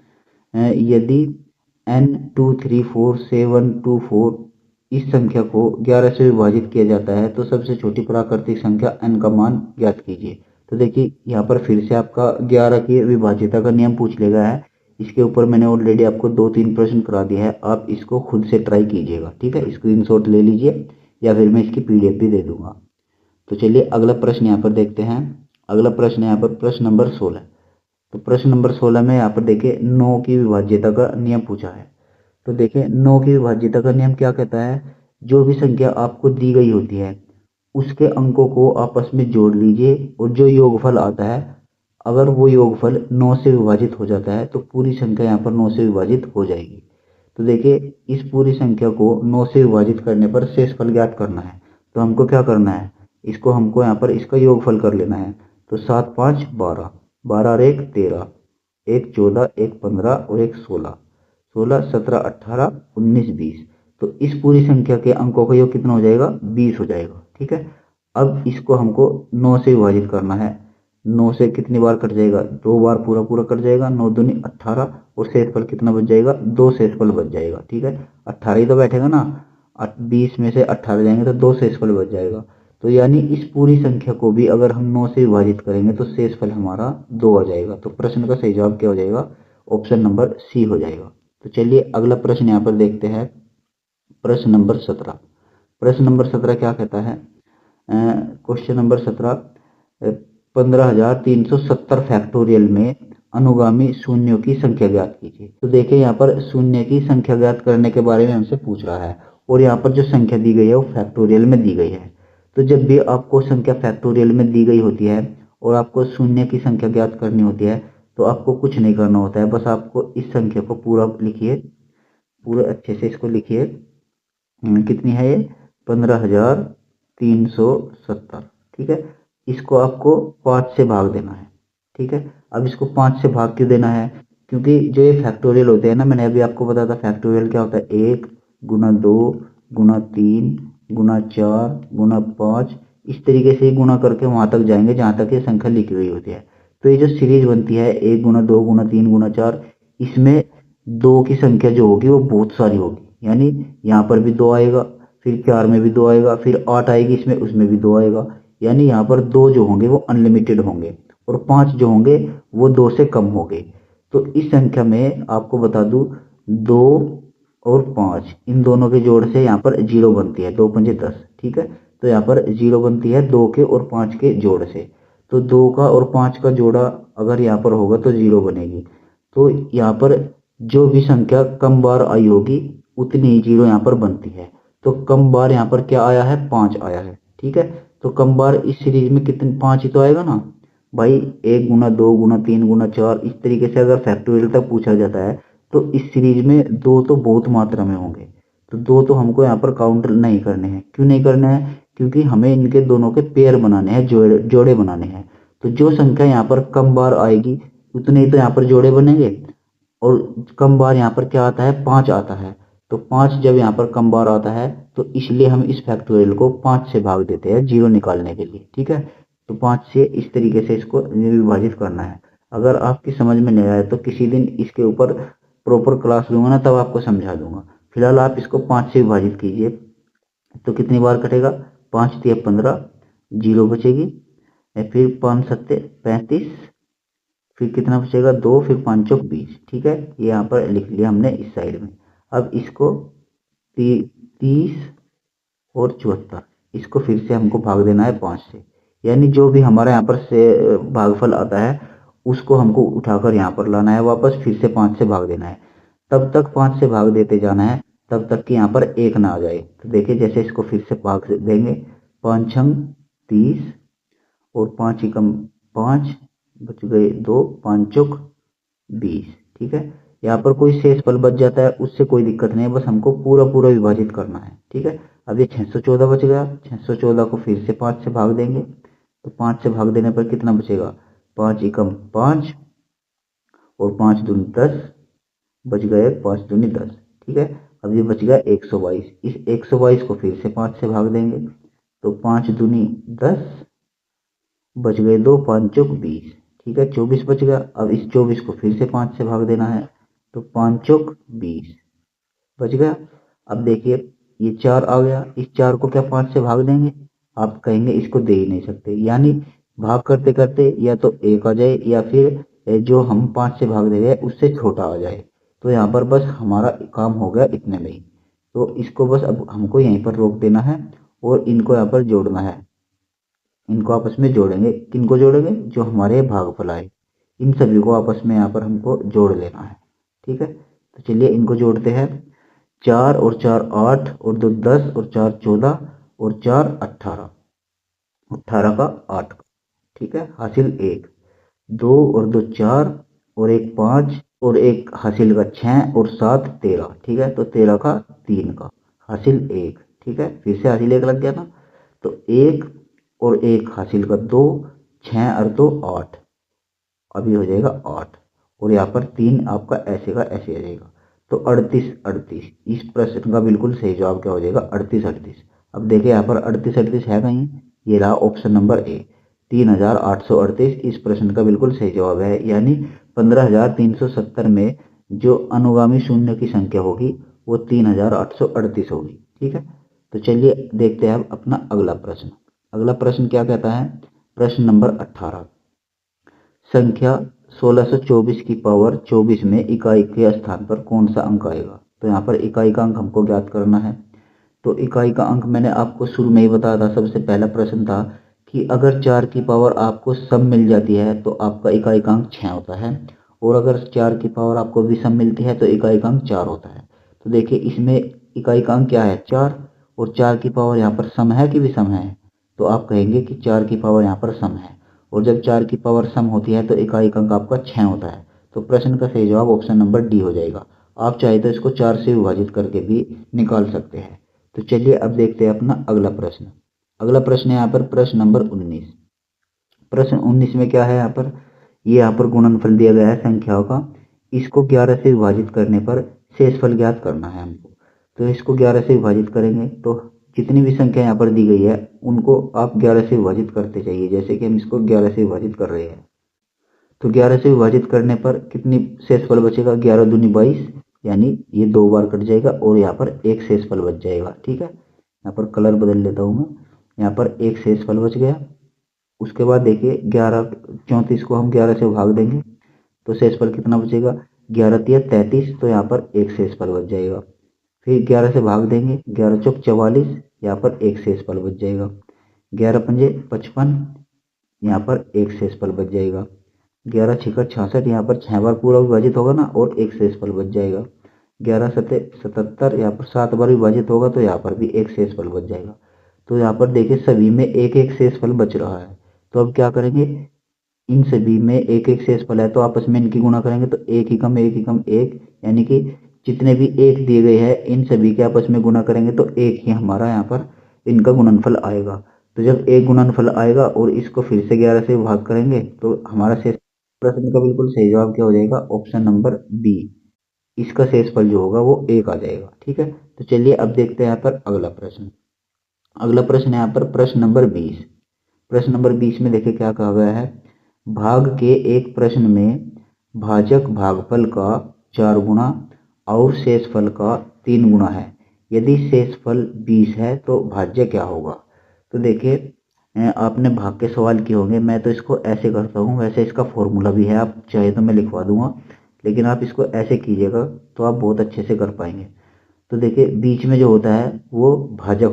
यदि n 2 3 4 7 2 4 इस संख्या को 11 से विभाजित किया जाता है तो सबसे छोटी प्राकृतिक संख्या n का मान ज्ञात कीजिए। तो देखिए यहाँ पर फिर से आपका 11 की विभाज्यता का नियम पूछ लेगा है। इसके ऊपर मैंने ऑलरेडी आपको 2-3 प्रश्न करा दिया है, आप इसको खुद से ट्राई कीजिएगा। ठीक है, स्क्रीनशॉट ले लीजिए या फिर मैं इसकी PDF भी दे दूंगा। तो चलिए अगला प्रश्न यहाँ पर देखते हैं। अगला प्रश्न यहाँ पर प्रश्न नंबर 16। तो प्रश्न नंबर 16 में यहाँ पर देखिए 9 की विभाज्यता का नियम पूछा है। तो देखिए 9 की विभाज्यता का नियम क्या कहता है, जो भी संख्या आपको दी गई होती है उसके अंकों को आपस में जोड़ लीजिए और जो योगफल आता है, अगर वो योगफल 9 से विभाजित हो जाता है तो पूरी संख्या यहाँ पर 9 से विभाजित हो जाएगी। तो देखिए इस पूरी संख्या को 9 से विभाजित करने पर शेषफल ज्ञात करना है। तो हमको क्या करना है, इसको हमको यहाँ पर इसका योगफल कर लेना है। तो 7 5 12 12 और 1 13 1 14 1 15 और 1 16 16 17 18 19 20। तो इस पूरी संख्या के अंकों का योग कितना हो जाएगा, 20 हो जाएगा। ठीक है, अब इसको हमको 9 से विभाजित करना है। 9 से कितनी बार कट जाएगा, 2 बार पूरा पूरा कट जाएगा, 9 दूनी 18 और शेषफल कितना बच जाएगा, 2 शेषफल बच जाएगा। ठीक है, 18 ही तो बैठेगा ना, 20 में से 18 जाएंगे तो 2 शेषफल बच जाएगा। तो यानी इस पूरी संख्या को भी अगर हम 9 से विभाजित करेंगे तो शेषफल हमारा 2 आ जाएगा। तो प्रश्न का सही जवाब क्या हो जाएगा, ऑप्शन नंबर सी हो जाएगा। तो चलिए अगला प्रश्न यहाँ पर देखते हैं, प्रश्न नंबर 17। प्रश्न नंबर 17 क्या कहता है, क्वेश्चन नंबर 17, 15,370 फैक्टोरियल में अनुगामी शून्यों की संख्या ज्ञात कीजिए। तो देखिए यहाँ पर शून्य की संख्या ज्ञात करने के बारे में हमसे पूछ रहा है और यहाँ पर जो संख्या दी गई है वो फैक्टोरियल में दी गई है। तो जब भी आपको संख्या फैक्टोरियल में दी गई होती है और आपको शून्य की संख्या ज्ञात करनी होती है तो आपको कुछ नहीं करना होता है, बस आपको इस संख्या को पूरा लिखिए, पूरे अच्छे से इसको लिखिए। कितनी है ये? 15,370। ठीक है, इसको आपको 5 से भाग देना है। ठीक है, अब इसको 5 से भाग क्यों देना है? क्योंकि जो ये फैक्टोरियल होते हैं ना, मैंने अभी आपको बताया था फैक्टोरियल क्या होता है, 1 गुना 2 गुना 3 गुना 4 गुना 5, इस तरीके से ही गुना करके वहां तक जाएंगे जहां तक ये संख्या लिखी हुई होती है। तो ये जो सीरीज बनती है 1 गुना 2 गुना 3 गुना 4, इसमें 2 की संख्या जो होगी वो बहुत सारी होगी, यानी यहाँ पर भी 2 आएगा, फिर 4 में भी 2 आएगा, फिर 8 आएगी इसमें, उसमें भी 2 आएगा, यानी यहाँ पर 2 जो होंगे वो अनलिमिटेड होंगे और 5 जो होंगे वो 2 से कम होंगे। तो इस संख्या में आपको बता दूं 2 और 5 इन दोनों के जोड़ से यहाँ पर 0 बनती है, 2 पंजे 10। ठीक है, तो यहाँ पर 0 बनती है 2 के और 5 के जोड़ से। तो 2 का और 5 का जोड़ा अगर यहाँ पर होगा तो 0 बनेगी। तो यहाँ पर जो भी संख्या कम बार आई होगी उतनी ही 0 यहाँ पर बनती है। तो कम बार यहाँ पर क्या आया है? 5 आया है। ठीक है, तो कम बार इस सीरीज में कितने? 5 ही तो आएगा ना भाई। 1 गुना 2 गुना 3 गुना 4, इस तरीके से अगर फैक्टोरियल तक पूछा जाता है तो इस सीरीज में 2 तो बहुत मात्रा में होंगे। तो 2 तो हमको यहाँ पर काउंट नहीं करने हैं। क्यों नहीं करने हैं? क्योंकि हमें इनके दोनों के पेयर बनाने हैं, जोड़े बनाने हैं। तो जो संख्या यहाँ पर कम बार आएगी उतने ही तो यहाँ पर जोड़े बनेंगे। और कम बार यहाँ पर क्या आता है? 5 आता है। तो 5 जब यहाँ पर कम बार आता है तो इसलिए हम इस फैक्टोरियल को 5 से भाग देते हैं 0 निकालने के लिए। ठीक है, तो 5 से इस तरीके से इसको विभाजित करना है। अगर आपकी समझ में नहीं आया तो किसी दिन इसके ऊपर प्रॉपर क्लास लूंगा ना, तब आपको समझा दूंगा। फिलहाल आप इसको 5 से विभाजित कीजिए तो कितनी बार कटेगा? 5 तिया 15, 0 बचेगी, फिर 5 सत्ते 35, फिर कितना बचेगा? 2, फिर 5 चौक 20। ठीक है, ये यहाँ पर लिख लिया हमने इस साइड में। अब इसको 30 और 74, इसको फिर से हमको भाग देना है 5 से, यानी जो भी हमारा यहाँ पर से भागफल आता है उसको हमको उठाकर यहाँ पर लाना है वापस, फिर से 5 से भाग देना है। तब तक 5 से भाग देते जाना है तब तक कि यहाँ पर 1 ना आ जाए। तो देखिए जैसे इसको फिर से भाग देंगे, 5 छंग 30 और 5 एकम 5, बच गए 2, 5 चौक 20। ठीक है, यहाँ पर कोई शेष फल बच जाता है उससे कोई दिक्कत नहीं है, बस हमको पूरा पूरा विभाजित करना है। ठीक है, अब ये 614 बच गया, 614 को फिर से 5 से भाग देंगे तो 5 से भाग देने पर कितना बचेगा? 5 एकम 5 और 5 दूनी 10, बच गए 5 दूनी 10। ठीक है, अब ये बच गया 122, इस 122 को फिर से 5 से भाग देंगे तो 5 दूनी 10, बच गए 2, 5 चौक 20। ठीक है, 24 बच गया। अब इस 24 को फिर से 5 से भाग देना है तो 5 चौक 20 बच गया। अब देखिए ये 4 आ गया, इस 4 को क्या 5 से भाग देंगे? आप कहेंगे इसको दे ही नहीं सकते, यानी भाग करते करते या तो 1 आ जाए या फिर जो हम 5 से भाग दे रहे हैं उससे छोटा आ जाए। तो यहाँ पर बस हमारा काम हो गया इतने में ही। तो इसको बस अब हमको यहीं पर रोक देना है और इनको यहाँ पर जोड़ना है। इनको आपस में जोड़ेंगे, किनको जोड़ेंगे? जो हमारे भागफल आए इन सभी को आपस में यहाँ पर हमको जोड़ लेना है। ठीक है, तो चलिए इनको जोड़ते हैं। 4 और 4 8 और 2 10 और 4 14 और 4 18, 18 का 8 का। ठीक है, हासिल 1, 2 और 2 4 और 1 5 और 1 हासिल का 6 और 7 13। ठीक है, तो 13 का 3 का हासिल 1। ठीक है, फिर से हासिल 1 लग गया ना, तो 1 और 1 हासिल का 2, 6 और 2 8, अभी हो जाएगा 8 और यहाँ पर 3 आपका ऐसे का ऐसे आ जाएगा। तो 38 38, इस प्रश्न का बिल्कुल सही जवाब क्या हो जाएगा? 38 38। अब देखिए यहाँ पर 38 38 है कहीं? ये रहा ऑप्शन नंबर ए, 3838 इस प्रश्न का बिल्कुल सही जवाब है, यानी 15,370 में जो अनुगामी शून्य की संख्या होगी वो 3838 होगी। ठीक है, तो चलिए देखते हैं अब अपना अगला प्रश्न। अगला प्रश्न क्या कहता है? प्रश्न नंबर 18, संख्या 1624 की पावर 24 में इकाई के स्थान पर कौन सा अंक आएगा? तो यहाँ पर इकाई का अंक हमको ज्ञात करना है। तो इकाई का अंक मैंने आपको शुरू में ही बताया था, सबसे पहला प्रश्न था कि अगर 4 की पावर आपको सम मिल जाती है तो आपका इकाइकांक 6 होता है, और अगर 4 की पावर आपको विषम मिलती है तो इकाइकांक 4 होता है। तो देखिए इसमें इकाइकांक क्या है 4, और 4 की पावर यहाँ पर सम है कि विषम है, तो आप कहेंगे कि 4 की पावर यहाँ पर सम है, और जब 4 की पावर सम होती है तो इकाइकांक आपका 6 होता है। तो प्रश्न का सही जवाब ऑप्शन नंबर डी हो जाएगा। आप चाहे तो इसको 4 से विभाजित करके भी निकाल सकते हैं। तो चलिए अब देखते हैं अपना अगला प्रश्न। अगला प्रश्न है यहाँ पर प्रश्न नंबर 19। प्रश्न 19 में क्या है यहाँ पर, ये यहाँ पर गुणनफल दिया गया है संख्याओं का, इसको 11 से विभाजित करने पर शेषफल ज्ञात करना है हमको। तो इसको 11 से विभाजित करेंगे तो जितनी भी संख्या यहाँ पर दी गई है उनको आप 11 से विभाजित करते जाइए, जैसे कि हम इसको 11 से विभाजित कर रहे हैं। तो 11 से विभाजित करने पर कितनी शेषफल बचेगा, 11 दूनी 22, यानी ये 2 बार कट जाएगा और यहाँ पर एक शेषफल बच जाएगा। ठीक है, यहाँ पर कलर बदल लेता हूँ मैं, यहाँ पर एक शेषफल बच गया। उसके बाद देखिए 34 को हम 11 से भाग देंगे तो शेषफल कितना बचेगा, 11 तिया 33, तो यहाँ पर एक शेषफल बच जाएगा। फिर 11 से भाग देंगे, 11 चौक 44, यहाँ पर एक शेषफल बच जाएगा। 11 पंजे 55, यहाँ पर एक शेषफल बच जाएगा। 11 छिका 66, यहाँ पर 6 बार पूरा विभाजित होगा ना, और एक शेषफल बच जाएगा। 11 सते 77, यहाँ पर 7 बार विभाजित होगा तो यहाँ पर भी एक शेषफल बच जाएगा। तो यहाँ पर देखिए सभी में एक एक शेषफल बच रहा है। तो अब क्या करेंगे, इन सभी में एक एक शेषफल है तो आपस में इनकी गुणा करेंगे तो एक ही कम एक ही कम एक, यानी कि जितने भी एक दिए गए हैं इन सभी के आपस में गुणा करेंगे तो एक ही हमारा यहाँ पर इनका गुणनफल आएगा। तो जब एक गुणनफल आएगा और इसको फिर से 11 से भाग करेंगे तो हमारा शेष, प्रश्न का बिल्कुल सही जवाब क्या हो जाएगा, ऑप्शन नंबर बी, इसका शेषफल जो होगा वो एक आ जाएगा। ठीक है, तो चलिए अब देखते हैं यहाँ पर अगला प्रश्न। अगला प्रश्न है यहाँ पर प्रश्न नंबर 20। प्रश्न नंबर 20 में देखिए क्या कहा गया है, भाग के एक प्रश्न में भाजक भागफल का 4 गुना और शेषफल का 3 गुना है, यदि शेषफल 20 है तो भाज्य क्या होगा। तो देखिए आपने भाग के सवाल किए होंगे, मैं तो इसको ऐसे करता हूँ, वैसे इसका फॉर्मूला भी है, आप चाहे तो मैं लिखवा दूंगा, लेकिन आप इसको ऐसे कीजिएगा तो आप बहुत अच्छे से कर पाएंगे। तो देखिए बीच में जो होता है वो भाज्य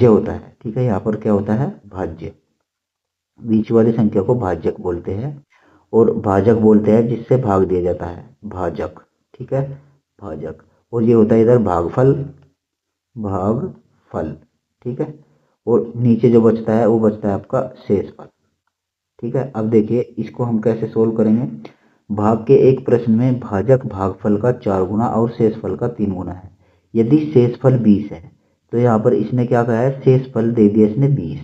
होता है। ठीक है, यहाँ पर क्या होता है, भाज्य, बीच वाली संख्या को भाजक बोलते हैं, और भाजक बोलते हैं जिससे भाग दिया जाता है, भाजक। ठीक है, भाजक, और ये होता है इधर भागफल, भागफल। ठीक है, और नीचे जो बचता है वो बचता है आपका शेषफल। ठीक है, अब देखिए इसको हम कैसे सोल्व करेंगे। भाग के एक प्रश्न में भाजक भागफल का 4 गुना और शेषफल का 3 गुना है, यदि शेषफल 20 है, तो यहाँ पर इसने क्या कहा है, शेषफल दे दिया इसने 20।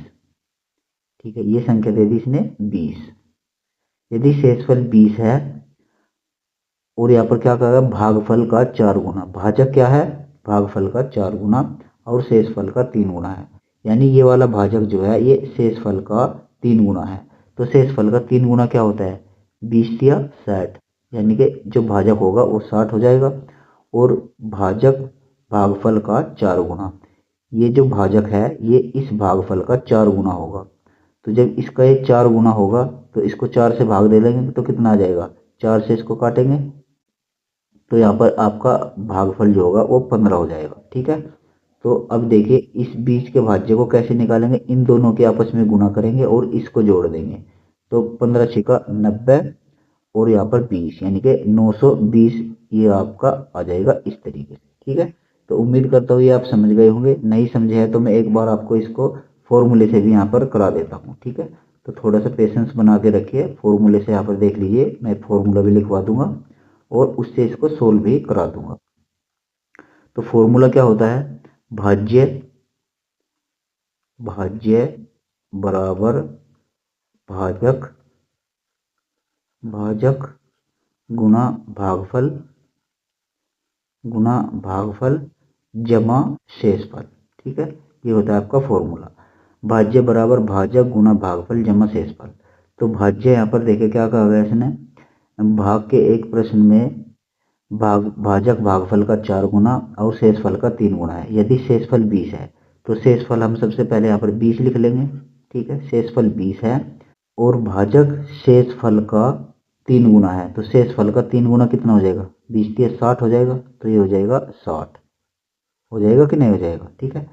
ठीक है, ये संख्या दे दी इसने 20। यदि शेषफल 20 है और यहाँ पर क्या कहा, भागफल का 4 गुना, भाजक क्या है, भागफल का 4 गुना और शेषफल का 3 गुना है, यानी ये वाला भाजक जो है ये शेषफल का 3 गुना है। तो शेषफल का 3 गुना क्या होता है, 20 या 60, यानी कि जो भाजक होगा वो 60 हो जाएगा, और भाजक भागफल का 4 गुना, ये जो भाजक है ये इस भागफल का 4 गुना होगा। तो जब इसका ये 4 गुना होगा तो इसको 4 से भाग दे लेंगे तो कितना आ जाएगा, 4 से इसको काटेंगे तो यहाँ पर आपका भागफल जो होगा वो 15 हो जाएगा। ठीक है, तो अब देखिए इस बीच के भाज्य को कैसे निकालेंगे, इन दोनों के आपस में गुणा करेंगे और इसको जोड़ देंगे। तो 15 छिका 90 और यहाँ पर 20, यानी कि 920, ये आपका आ जाएगा इस तरीके से। ठीक है, तो उम्मीद करता हूँ ये आप समझ गए होंगे, नहीं समझे हैं तो मैं एक बार आपको इसको फॉर्मूले से भी यहाँ पर करा देता हूँ। ठीक है, तो थोड़ा सा पेशेंस बना के रखिए, फॉर्मूले से यहाँ पर देख लीजिए, मैं फॉर्मूला भी लिखवा दूंगा और उससे इसको सोल्व भी करा दूंगा। तो फॉर्मूला क्या होता है, भाज्य, भाज्य बराबर भाजक, भाजक गुना भागफल, गुना भागफल जमा शेषफल। ठीक है, ये होता है आपका फॉर्मूला, भाज्य बराबर भाजक गुना भागफल जमा शेषफल। तो भाज्य यहाँ पर देखिए क्या कहा गया इसने, भाग के एक प्रश्न में भाजक भागफल का 4 गुना और शेषफल का 3 गुना है, यदि शेषफल 20 है तो शेषफल हम सबसे पहले यहाँ पर 20 लिख लेंगे। ठीक है, शेषफल 20 है और भाजक शेषफल का 3 गुना है, तो शेषफल का 3 गुना कितना हो जाएगा, 20 या 60 हो जाएगा, तो ये हो जाएगा 60, हो जाएगा कि नहीं हो जाएगा। ठीक है,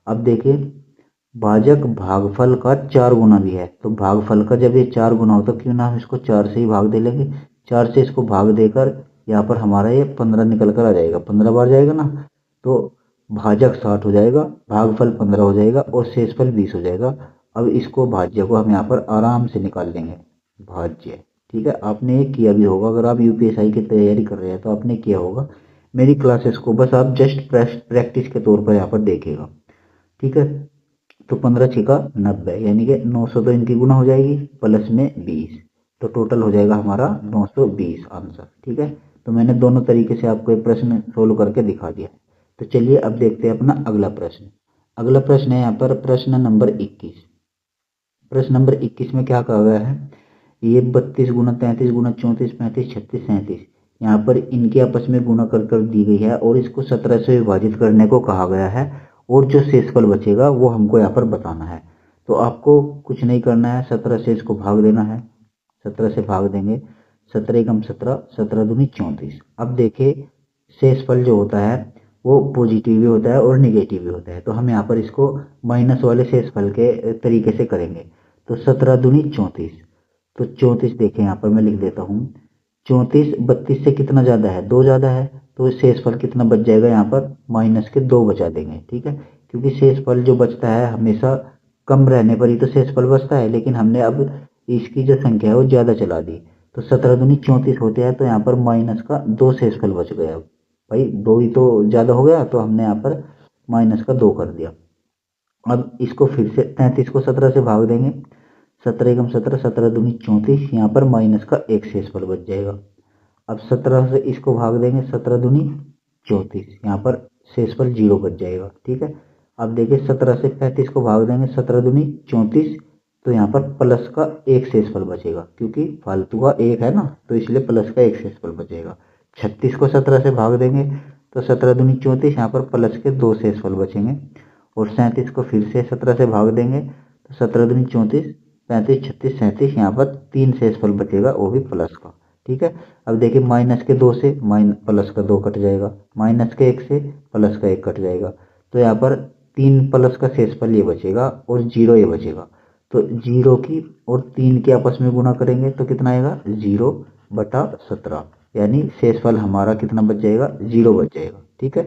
अब देखिए भाजक भागफल का 4 गुना भी है। तो भागफल का जब ये 4 गुना हो तो क्यों ना हम इसको 4 से ही भाग दे लेंगे। 4 से इसको भाग देकर यहाँ पर हमारा ये 15 निकल कर आ जाएगा, 15 बार जाएगा ना। तो भाजक 60 हो जाएगा, भागफल 15 हो जाएगा और शेषफल 20 हो जाएगा। अब इसको भाज्य को हम यहाँ पर आराम से निकाल लेंगे, भाज्य। ठीक है, आपने ये किया भी होगा, अगर आप यूपीएसआई की तैयारी कर रहे हैं तो आपने किया होगा। मेरी क्लासेस को बस आप जस्ट प्रैक्टिस के तौर पर यहाँ पर देखिएगा। ठीक है, तो 15 छिका 90, यानी कि 900 तो इनकी गुना हो जाएगी प्लस में 20, तो टोटल हो जाएगा हमारा 920 आंसर। ठीक है, तो मैंने दोनों तरीके से आपको एक प्रश्न सोल्व करके दिखा दिया। तो चलिए अब देखते हैं अपना अगला प्रश्न। अगला प्रश्न है यहाँ पर प्रश्न नंबर 21। प्रश्न नंबर 21 में क्या कहा गया है, ये 32 गुना 33 गुना 34 35 36 37, यहाँ पर इनके आपस में गुना कर कर दी गई है और इसको 17 से विभाजित करने को कहा गया है और जो शेषफल बचेगा वो हमको यहाँ पर बताना है। तो आपको कुछ नहीं करना है, 17 से इसको भाग देना है। 17 से भाग देंगे, 17 एकम 17, 17 दूनी 34। अब देखिए शेषफल जो होता है वो पॉजिटिव भी होता है और निगेटिव भी होता है, तो हम यहाँ पर इसको माइनस वाले शेषफल के तरीके से करेंगे। तो 17 दूनी 34, तो 34 देखें यहाँ पर मैं लिख देता हूँ। 34 32 से कितना ज़्यादा है, 2 ज़्यादा है, तो शेषफल कितना बच जाएगा यहाँ पर माइनस के 2 बचा देंगे। ठीक है, क्योंकि शेषफल जो बचता है हमेशा कम रहने पर ही तो शेषफल बचता है, लेकिन हमने अब इसकी जो संख्या है वो ज़्यादा चला दी। तो 17 दूनी 34 होते हैं, तो यहाँ पर माइनस का 2 शेषफल बच गया। भाई 2 ही तो ज़्यादा हो गया, तो हमने यहाँ पर माइनस का 2 कर दिया। अब इसको फिर से 33 को 17 से भाग देंगे, 17 एकम 17, 17 दूनी 34, यहाँ पर माइनस का 1 शेषफल बच जाएगा। अब 17 से इसको भाग देंगे, 17 दूनी 34, यहाँ पर शेषफल 0 बच जाएगा। ठीक है, अब देखिए 17 से 35 को भाग देंगे, 17 दूनी 34, तो यहाँ पर प्लस का 1 शेषफल बचेगा, क्योंकि फालतू का 1 है ना, तो इसलिए प्लस का 1 शेषफल बचेगा। 36 को 17 से भाग देंगे तो 17 दूनी 34, यहाँ पर प्लस के 2 शेषफल बचेंगे। और 37 को फिर से 17 से भाग देंगे तो 17 दूनी 34, 35 36 37, यहाँ पर 3 शेषफल बचेगा, वो भी प्लस का। ठीक है, अब देखिए माइनस के 2 से प्लस का 2 कट जाएगा, माइनस के 1 से प्लस का 1 कट जाएगा, तो यहाँ पर 3 प्लस का शेषफल ये बचेगा और 0 ये बचेगा। तो 0 की और 3 के आपस में गुणा करेंगे तो कितना आएगा, 0/17, यानी शेषफल हमारा कितना बच जाएगा, 0 बच जाएगा। ठीक है,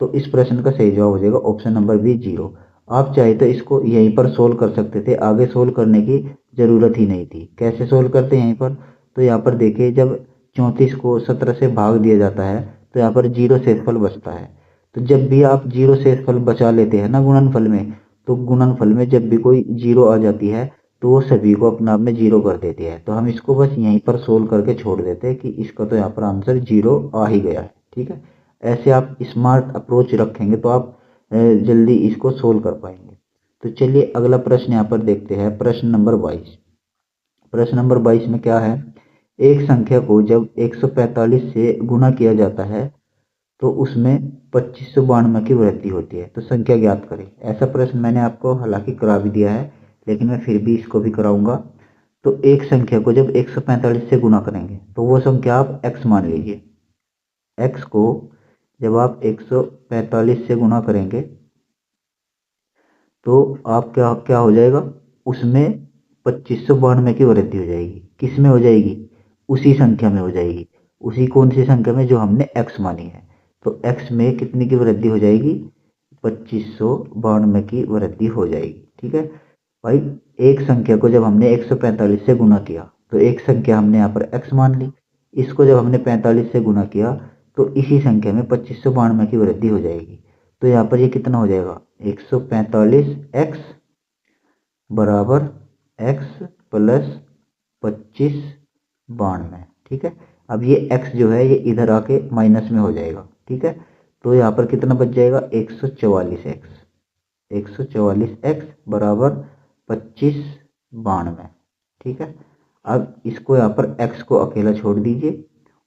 तो इस प्रश्न का सही जवाब हो जाएगा ऑप्शन नंबर बी, 0। आप चाहे तो इसको यहीं पर सोल्व कर सकते थे, आगे सोल्व करने की जरूरत ही नहीं थी। कैसे सोल्व करते हैं यहीं पर, तो यहाँ पर देखिए जब 34 को 17 से भाग दिया जाता है तो यहाँ पर 0 शेषफल बचता है। तो जब भी आप 0 शेषफल बचा लेते हैं ना गुणनफल में, तो गुणनफल में जब भी कोई 0 आ जाती है तो वो सभी को अपने आप में 0 कर देती है। तो हम इसको बस यहीं पर सोल्व करके छोड़ देते हैं कि इसका तो यहाँ पर आंसर 0 आ ही गया है। ठीक है, ऐसे आप स्मार्ट अप्रोच रखेंगे तो आप जल्दी इसको सोल्व कर पाएंगे। तो चलिए अगला प्रश्न यहाँ पर देखते हैं, प्रश्न नंबर 22। प्रश्न नंबर 22 में क्या है, एक संख्या को जब 145 से गुणा किया जाता है तो उसमें 2592 की वृद्धि होती है, तो संख्या ज्ञात करें। ऐसा प्रश्न मैंने आपको हालांकि करा भी दिया है, लेकिन मैं फिर भी इसको भी कराऊंगा। तो एक संख्या को जब 145 से गुणा करेंगे तो वो संख्या आप x मान लीजिए। x को जब आप 145 से गुणा करेंगे तो आप क्या क्या हो जाएगा, उसमें 2592 की वृद्धि हो जाएगी। किस में हो जाएगी, उसी संख्या में हो जाएगी। उसी कौन सी संख्या में, जो हमने x मानी है। तो x में कितनी की वृद्धि हो जाएगी, 2592 की वृद्धि हो जाएगी। ठीक है भाई, एक संख्या को जब हमने 145 से गुना किया तो एक संख्या हमने यहाँ पर x मान ली, इसको जब हमने 45 से गुना किया तो इसी संख्या में 2592 की वृद्धि हो जाएगी। तो यहाँ पर ये कितना हो जाएगा, 145x बराबर x प्लस 2592। ठीक है, अब ये x जो है ये इधर आके माइनस में हो जाएगा। ठीक है, तो यहाँ पर कितना बच जाएगा, 144x, 144x बराबर 2592। ठीक है, अब इसको यहाँ पर x को अकेला छोड़ दीजिए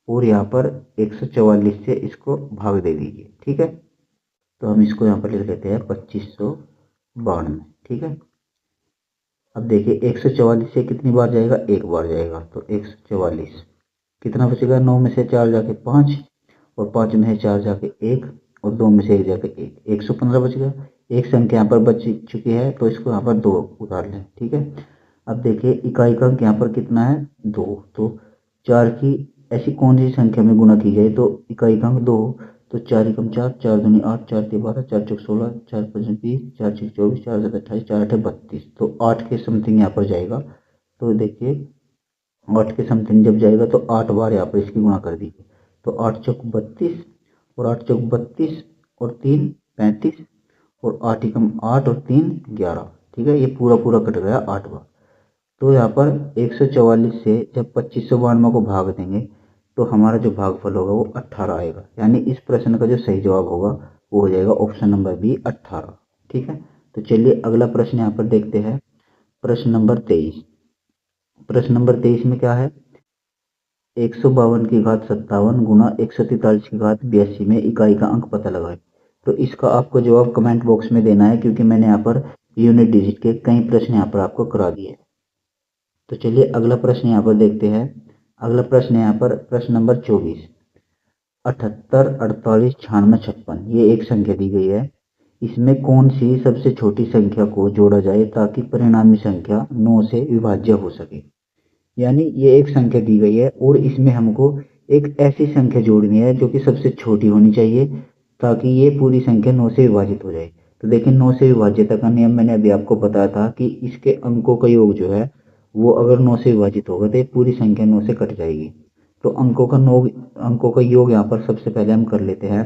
और यहाँ पर 144 से इसको भाग दे दीजिए। ठीक है, तो हम इसको यहाँ पर लिख देते हैं 2592। ठीक है, अब देखिए 144 से कितनी बार जाएगा, एक बार जाएगा, तो 144 कितना बचेगा, 9 में से 4 जाके 5 और 5 में से 4 जाके 1 और 2 में से 1 जाके 1, 115 बच गया। एक संख्या यहाँ पर बच चुकी है तो इसको यहाँ पर 2 उतार लें, ठीक है। अब देखिए इकाई का अंक यहाँ पर कितना है 2, तो 4 की ऐसी कौन सी संख्या में गुणा की जाए तो इकाई का अंक 2, तो 4 एकम 4, 4 दूनी 8, 4 तिय 12, 4 चौक 16, 4 पंच 20, 4 छक 24, 4 7 28, 4 8 32, तो 8 के समथिंग यहाँ पर जाएगा। तो देखिए 8 के समथिंग जब जाएगा तो 8 बार यहाँ पर इसकी गुणा कर दीजिए, तो 8 चौक 32 और 8 चौक 32 और 3 35 और 8 एकम 8 और 3 11, ठीक है। ये पूरा पूरा कट गया 8 बार। तो यहाँ पर 144 से जब 2592 को भाग देंगे तो हमारा जो भागफल होगा वो 18 आएगा, यानी इस प्रश्न का जो सही जवाब होगा वो हो जाएगा ऑप्शन नंबर बी 18, ठीक है। तो चलिए अगला प्रश्न यहाँ पर देखते हैं, प्रश्न नंबर 23। प्रश्न नंबर 23 में क्या है, 152 की घात 57 गुना 143 की घात 82 में इकाई का अंक पता लगाए। तो इसका आपको जवाब कमेंट बॉक्स में देना है, क्योंकि मैंने यहाँ पर यूनिट डिजिट के कई प्रश्न यहाँ पर आपको करा दिए। तो चलिए अगला प्रश्न यहाँ पर देखते हैं। अगला प्रश्न यहाँ पर प्रश्न नंबर 24, 78 48 96 56, ये एक संख्या दी गई है। इसमें कौन सी सबसे छोटी संख्या को जोड़ा जाए ताकि परिणामी संख्या 9 से विभाज्य हो सके। यानी ये एक संख्या दी गई है और इसमें हमको एक ऐसी संख्या जोड़नी है जो कि सबसे छोटी होनी चाहिए ताकि ये पूरी संख्या 9 से विभाजित हो जाए। तो देखिए 9 से विभाज्यता का नियम मैंने अभी आपको बताया था कि इसके अंकों का योग जो है वो अगर 9 से विभाजित होगा तो ये पूरी संख्या 9 से कट जाएगी। तो अंकों का योग यहाँ पर सबसे पहले हम कर लेते हैं।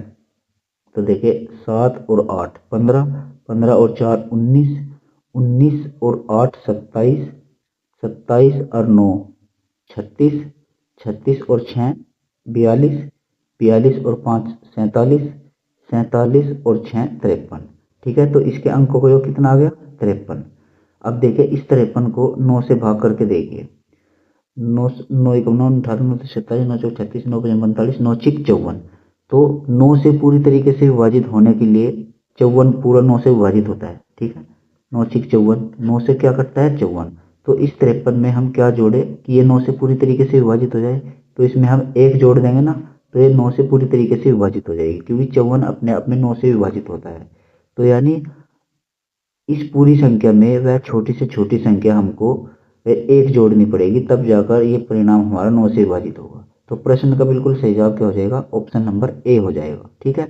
तो देखिए 7 और 8 15, 15 और 4 19, 19 और 8 27, 27 और 9 36, 36 और 6 42, 42 और 5 47, 47 और 6 53, ठीक है। तो इसके अंकों का योग कितना आ गया 53। अब देखिए इस 53 को 9 से भाग करके देखिए, 9 9 एक 9 18 9 27 9 चौक 36 9 5 45 9 छिक 54। तो 9 से पूरी तरीके से विभाजित होने के लिए 54 पूरा 9 से विभाजित होता है, ठीक है। 9 छिक 54, 9 से क्या कटता है 54। तो इस 53 में हम क्या जोड़े कि ये 9 से पूरी तरीके से विभाजित हो जाए, तो इसमें हम 1 जोड़ देंगे ना, तो ये 9 से पूरी तरीके से विभाजित हो जाएगी, क्योंकि 54 अपने आप में 9 से विभाजित होता है। तो यानी इस पूरी संख्या में वह छोटी से छोटी संख्या हमको 1 जोड़नी पड़ेगी, तब जाकर ये परिणाम हमारा 9 से विभाजित होगा। तो प्रश्न का बिल्कुल सही जवाब क्या हो जाएगा, ऑप्शन नंबर ए हो जाएगा, ठीक है।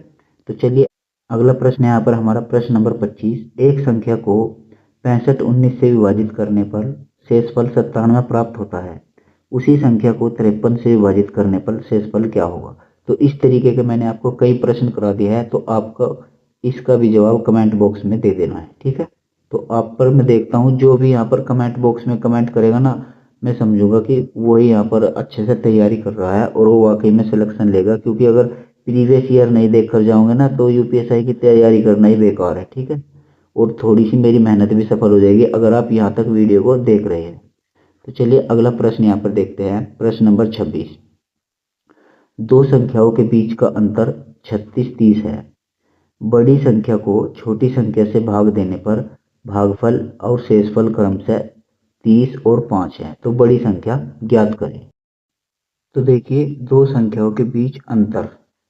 तो चलिए अगला प्रश्न यहाँ पर हमारा प्रश्न नंबर 25, एक संख्या को 65 19 से विभाजित करने पर शेषफल 97 प्राप्त होता है, उसी संख्या को 53 से विभाजित करने पर शेषफल क्या होगा। तो इस तरीके के मैंने आपको कई प्रश्न करा दिए हैं, तो आपका इसका भी जवाब कमेंट बॉक्स में दे देना है, ठीक है। तो आप पर मैं देखता हूँ जो भी यहाँ पर कमेंट बॉक्स में कमेंट करेगा ना, मैं समझूंगा कि वही यहाँ पर अच्छे से तैयारी कर रहा है और वो वाकई में सिलेक्शन लेगा, क्योंकि अगर प्रीवियस ईयर नहीं देख कर जाओगे ना तो यूपीएसआई की तैयारी करना ही बेकार है, ठीक है। और थोड़ी सी मेरी मेहनत भी सफल हो जाएगी अगर आप यहाँ तक वीडियो को देख रहे हैं। तो चलिए अगला प्रश्न यहाँ पर देखते हैं, प्रश्न नंबर 26, दो संख्याओं के बीच का अंतर 36 30 है, बड़ी संख्या को छोटी संख्या से भाग देने पर भागफल और शेषफल क्रमशः 30 और 5 है, तो बड़ी संख्या ज्ञात करें। तो देखिए दो संख्याओं के बीच अंतर,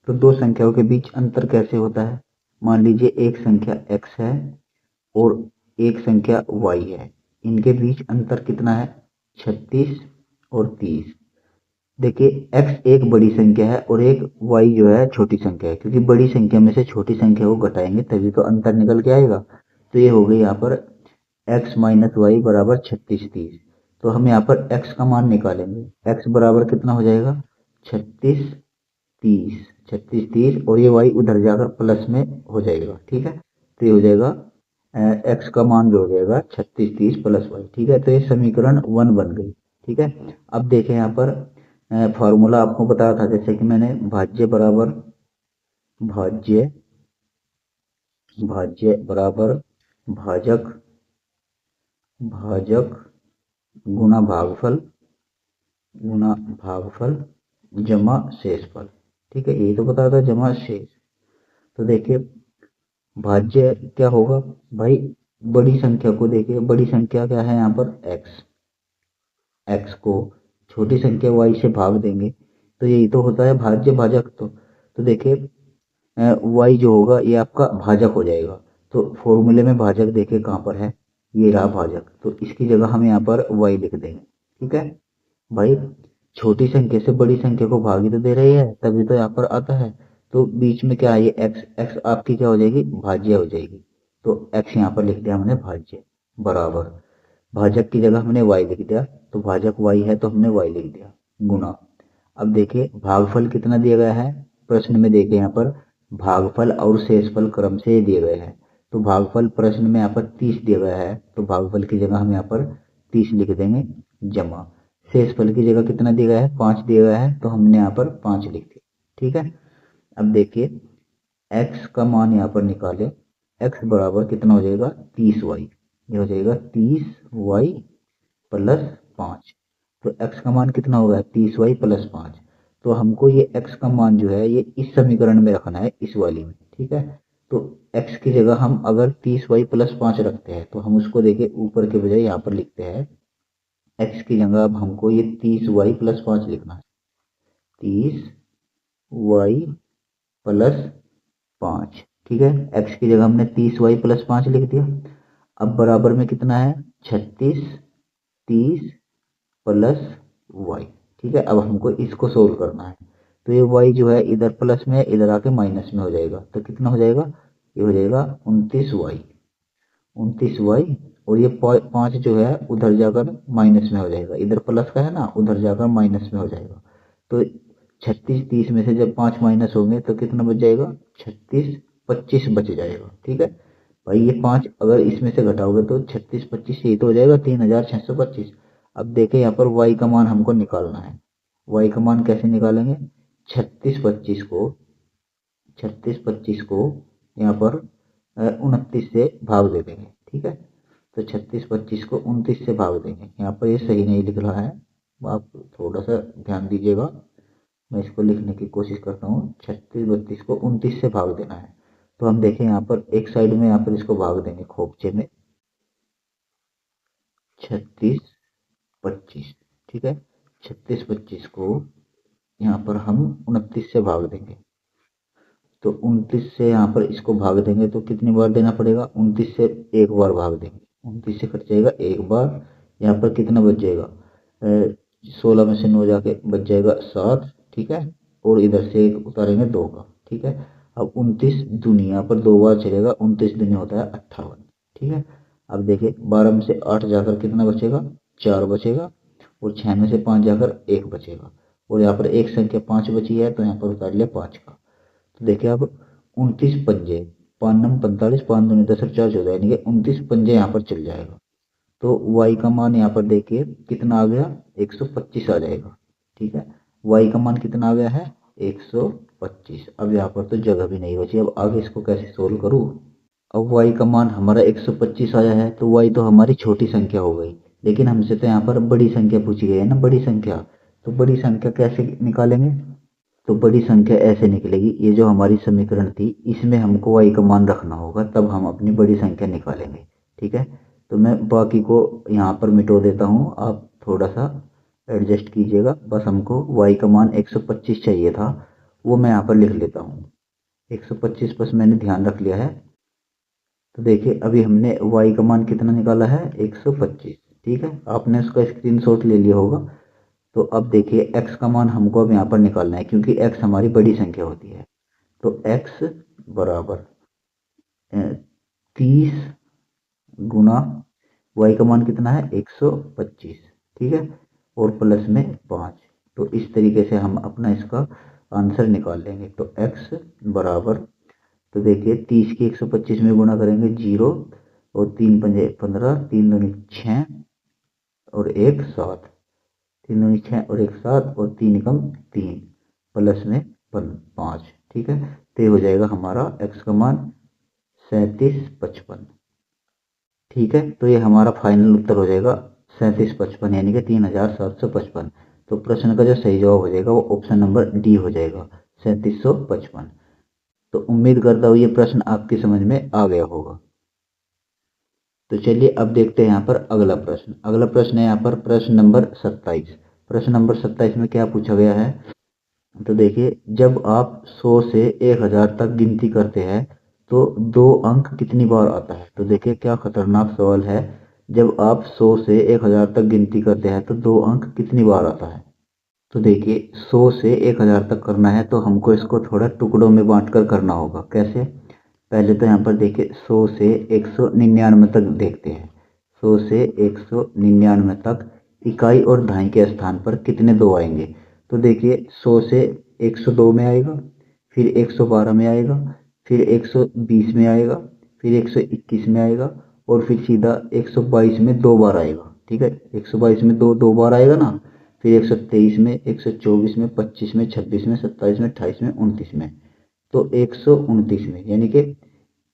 तो दो संख्याओं के बीच अंतर कैसे होता है, मान लीजिए एक संख्या x है और एक संख्या y है, इनके बीच अंतर कितना है 36 और 30। देखिए x एक बड़ी संख्या है और एक y जो है छोटी संख्या है, क्योंकि बड़ी संख्या में से छोटी संख्या को घटाएंगे तभी तो अंतर निकल के आएगा। तो ये हो गई यहाँ पर x माइनस वाई बराबर 36 30। तो हम यहाँ पर x का मान निकालेंगे, x बराबर कितना हो जाएगा 36 30, 36 30 और ये y उधर जाकर प्लस में हो जाएगा, ठीक है। तो ये हो जाएगा x का मान जो हो जाएगा 36 30 प्लस वाई, ठीक है। तो ये समीकरण 1 बन गई, ठीक है। अब देखें यहाँ पर फॉर्मूला आपको बताया था, जैसे कि मैंने भाज्य बराबर भाज्य भाज्य बराबर भाजक भाजक गुणा भागफल जमा शेषफल, ठीक है। यही तो बताया था जमा शेष। तो देखिए भाज्य क्या होगा भाई, बड़ी संख्या को देखिए, बड़ी संख्या क्या है यहाँ पर x को छोटी संख्या y से भाग देंगे, तो यही तो होता है भाज्य भाजक। तो देखिए y जो होगा ये आपका भाजक हो जाएगा, तो फॉर्मूले में भाजक देखे कहाँ पर है, ये रहा भाजक, तो इसकी जगह हम यहाँ पर y लिख देंगे। ठीक है भाई, छोटी संख्या से बड़ी संख्या को भागी तो दे रही है, तभी तो यहाँ पर आता है। तो बीच में क्या है, ये x आपकी क्या हो जाएगी, भाज्य हो जाएगी। तो x यहाँ पर लिख दिया हमने भाज्य, बराबर भाजक की जगह हमने y लिख दिया, तो भाजक y है तो हमने y लिख दिया, गुना। अब देखिए भागफल कितना दिया गया है, प्रश्न में देखिए यहाँ पर भागफल और शेषफल क्रम से दिए गए हैं। तो भागफल प्रश्न में यहाँ पर 30 दिया गया है, तो भागफल की जगह हम यहाँ पर 30 लिख देंगे, जमा शेषफल की जगह कितना दिया गया है, 5 दिया गया है, तो हमने यहाँ पर 5 लिख दिया। ठीक है, अब देखिए x का मान यहाँ पर निकाले, x बराबर कितना हो जाएगा 30y, ये हो जाएगा 30y प्लस 5। तो x का मान कितना होगा 30y प्लस 5। तो हमको ये x का मान जो है ये इस समीकरण में रखना है, इस वाली में। ठीक है, तो x की जगह हम अगर 30y प्लस 5 रखते हैं तो हम उसको देखे ऊपर के बजाय यहाँ पर लिखते हैं, x की जगह अब हमको ये 30y प्लस 5 लिखना है, 30y प्लस 5। ठीक है, x की जगह हमने 30y प्लस 5 लिख दिया। अब बराबर में कितना है 36, 30 प्लस y। ठीक है, अब हमको इसको सोल्व करना है, तो ये y जो है इधर प्लस में है, इधर आके माइनस में हो जाएगा, तो कितना हो जाएगा, ये हो जाएगा 29y, 29y। और ये 5 जो है उधर जाकर माइनस में हो जाएगा, इधर प्लस का है ना, उधर जाकर माइनस में हो जाएगा। तो 36 30 में से जब 5 माइनस होंगे तो कितना बच जाएगा, 36 25 बच जाएगा। ठीक है भाई, ये 5 अगर इसमें से घटाओगे तो 36 25 यही तो हो जाएगा 3625। अब देखें यहाँ पर y का मान हमको निकालना है, y का मान कैसे निकालेंगे, 36 25 को यहाँ पर 29 से भाग दे देंगे। ठीक है, तो 36 25 को 29 से भाग देंगे, यहाँ पर ये सही नहीं लिख रहा है, आप थोड़ा सा ध्यान दीजिएगा, मैं इसको लिखने की कोशिश करता हूँ। 36 32 को 29 से भाग देना है, तो हम देखें यहाँ पर एक साइड में यहाँ पर इसको भाग देंगे खोपचे में, 36 25। ठीक है, 36 25 को यहाँ पर हम 29 से भाग देंगे, तो 29 से यहाँ पर इसको भाग देंगे तो कितनी बार देना पड़ेगा, 29 से एक बार भाग देंगे, 29 से कट जाएगा एक बार, यहाँ पर कितना बच जाएगा 16 में से 9 जाके बच जाएगा 7। ठीक है, और इधर से एक उतारेंगे 2 का। ठीक है, अब 29 दूनी यहाँ पर 2 बार चलेगा, 29 दूनी होता है 58। ठीक है, अब देखिए 12 में से 8 जाकर कितना बचेगा, 4 बचेगा, और 6 में से 5 जाकर 1 बचेगा, और यहाँ पर एक संख्या 5 बची है तो यहाँ पर उतार लिया 5 का। तो देखिए अब 29 पंजे, 5 नम 45, 5 दूनी 10 और 4 14, यानी कि 29 पंजे यहाँ पर चल जाएगा। तो y का मान यहाँ पर देखिए कितना आ गया, 125 आ जाएगा। ठीक है, y का मान कितना आ गया है 125। अब यहाँ पर तो जगह भी नहीं बची, अब आगे इसको कैसे सोल्व करूँ। अब y का मान हमारा 125 आया है, तो y तो हमारी छोटी संख्या हो गई, लेकिन हमसे तो यहाँ पर बड़ी संख्या पूछी गई है ना, बड़ी संख्या। तो बड़ी संख्या कैसे निकालेंगे, तो बड़ी संख्या ऐसे निकलेगी, ये जो हमारी समीकरण थी इसमें हमको y का मान रखना होगा, तब हम अपनी बड़ी संख्या निकालेंगे। ठीक है, तो मैं बाकी को यहाँ पर मिटो देता हूँ, आप थोड़ा सा एडजस्ट कीजिएगा। बस हमको y का मान 125 चाहिए था, वो मैं यहाँ पर लिख लेता हूँ, 125 बस मैंने ध्यान रख लिया है। तो देखिए अभी हमने y का मान कितना निकाला है 125। ठीक है, आपने उसका स्क्रीनशॉट ले लिया होगा। तो अब देखिए x का मान हमको अब यहाँ पर निकालना है, क्योंकि x हमारी बड़ी संख्या होती है। तो x बराबर 30 गुना y का मान कितना है 125। ठीक है, और प्लस में 5। तो इस तरीके से हम अपना इसका आंसर निकाल लेंगे। तो x बराबर, तो देखिए 30 की 125 में गुना करेंगे 0, और 3 पंजे 15, 3 दूनी 6 और 1 7, 3 दूनी 6 और 1 7, और 3 एकम 3, प्लस में 5। ठीक है, तो ये हो जाएगा हमारा x का मान 3755। ठीक है, तो ये हमारा फाइनल उत्तर हो जाएगा 3755, यानी कि 3755। तो प्रश्न का जो सही जवाब हो जाएगा वो ऑप्शन नंबर डी हो जाएगा, 3755। तो उम्मीद करता हूँ ये प्रश्न आपकी समझ में आ गया होगा। तो चलिए अब देखते हैं यहाँ पर अगला प्रश्न। अगला प्रश्न है यहाँ पर प्रश्न नंबर 27। प्रश्न नंबर 27 में क्या पूछा गया है, तो देखिए जब आप 100 से 1000 तक गिनती करते हैं तो 2 अंक कितनी बार आता है। तो देखिए क्या खतरनाक सवाल है। जब आप 100 से 1000 तक गिनती करते हैं तो 2 अंक कितनी बार आता है। तो देखिए 100 से 1000 तक करना है तो हमको इसको थोड़ा टुकड़ों में बांट कर करना होगा। कैसे। पहले तो यहाँ पर देखिए 100 से 199 तक देखते हैं। 100 से 199 तक इकाई और दहाई के स्थान पर कितने दो आएंगे। तो देखिए 100 से 102 में आएगा, फिर 112 में आएगा, फिर 120 में आएगा, फिर 121 में आएगा और फिर सीधा 122 में 2 बार आएगा। ठीक है, 122 में दो बार आएगा ना। फिर 123 में, 124 में, 25 में, 26 में, 27 में, 28 में, 29 में। तो 129 में, यानी कि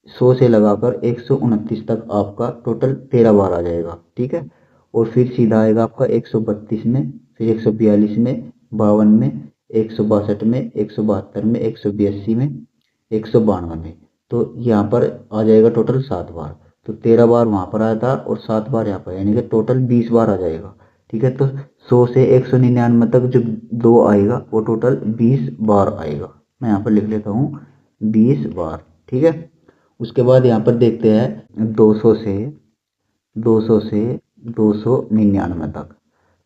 100 से लगाकर 129 तक आपका टोटल 13 बार आ जाएगा। ठीक है, और फिर सीधा आएगा आपका 132 में, फिर 142 में, 52 में, 162 में, 172 में, 182 में, 192 में। तो यहाँ पर आ जाएगा टोटल 7 बार। तो 13 बार वहाँ पर आया था और 7 बार यहाँ पर, यानी कि टोटल 20 बार आ जाएगा। ठीक है, तो 100 से 199 तक जो दो आएगा वो टोटल 20 बार आएगा। मैं यहाँ पर लिख लेता हूँ 20 बार। ठीक है, उसके बाद यहाँ पर देखते हैं 200 से 299 तक।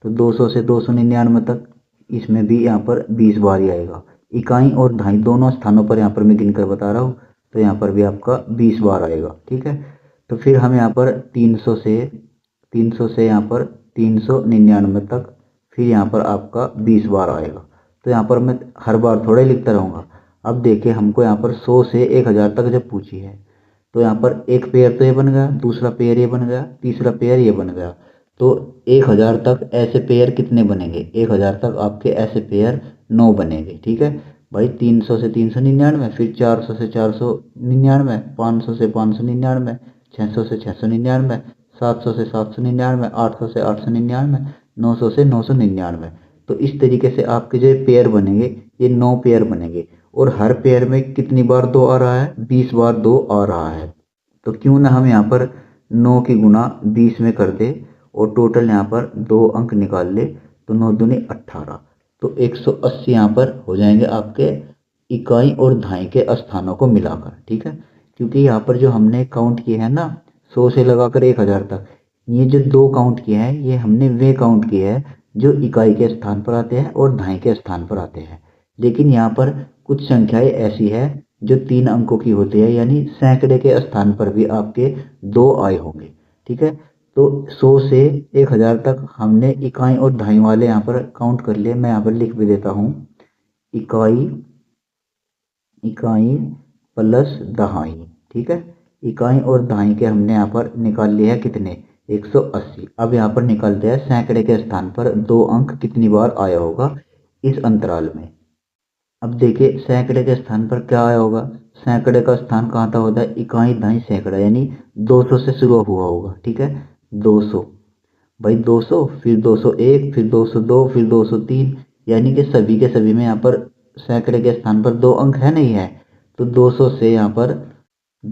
तो 200 से 299 तक इसमें भी यहाँ पर 20 बार ही आएगा। इकाई और दहाई दोनों स्थानों पर यहाँ पर मैं गिनकर बता रहा हूँ, तो यहाँ पर भी आपका 20 बार आएगा। ठीक है, तो फिर हम यहाँ पर 300 से यहाँ पर 399 तक, फिर यहाँ पर आपका 20 बार आएगा। तो यहाँ पर मैं हर बार थोड़ा ही लिखता रहूँगा। अब देखिए हमको यहाँ पर 100 से 1000 तक जब पूछी है तो यहाँ पर एक पेयर तो ये बन गया, दूसरा पेयर ये बन गया, तीसरा पेयर ये बन गया। तो 1000 तक ऐसे पेयर कितने बनेंगे। 1000 तक आपके ऐसे पेयर 9 बनेंगे। ठीक है भाई, 300 से 399, फिर 400 से 499, 500 से 599, 600 से 699, 700 से 799, 800 से 899, 900 से 999। तो इस तरीके से आपके जो पेयर बनेंगे ये 9 पेयर बनेंगे। और हर पेयर में कितनी बार 2 आ रहा है, 20 बार 2 आ रहा है। तो क्यों ना हम यहाँ पर 9 की गुना 20 में कर दे और टोटल यहाँ पर 2 अंक निकाल ले। तो 9 दूनी 18, तो 180 यहाँ पर हो जाएंगे आपके इकाई और दहाई के स्थानों को मिलाकर। ठीक है, क्योंकि यहाँ पर जो हमने काउंट किए हैं ना 100 से लगाकर 1000 तक, ये जो 2 काउंट किए हैं ये हमने वे काउंट किए हैं जो इकाई के स्थान पर आते हैं और दहाई के स्थान पर आते हैं। लेकिन यहाँ पर कुछ संख्याएं ऐसी है जो 3 अंकों की होती है, यानी सैकड़े के स्थान पर भी आपके 2 आए होंगे। ठीक है, तो 100 से 1000 तक हमने इकाई और दहाई वाले यहाँ पर काउंट कर लिए। मैं यहाँ पर लिख भी देता हूँ, इकाई इकाई प्लस दहाई। ठीक है, इकाई और दहाई के हमने यहाँ पर निकाल लिए हैं कितने, 180। अब यहाँ पर निकालते हैं सैकड़े के स्थान पर 2 अंक कितनी बार आया होगा इस अंतराल में। अब देखिए सैकड़े के स्थान पर क्या आया होगा। सैकड़े का स्थान कहाँ था होता है, इकाई दहाई सैकड़ा, यानी 200 से शुरू हुआ होगा। ठीक है, 200 भाई 200, फिर 201, फिर 202, फिर 203, यानी कि सभी के सभी में यहाँ पर सैकड़े के स्थान पर 2 अंक है नहीं है। तो 200 से यहाँ पर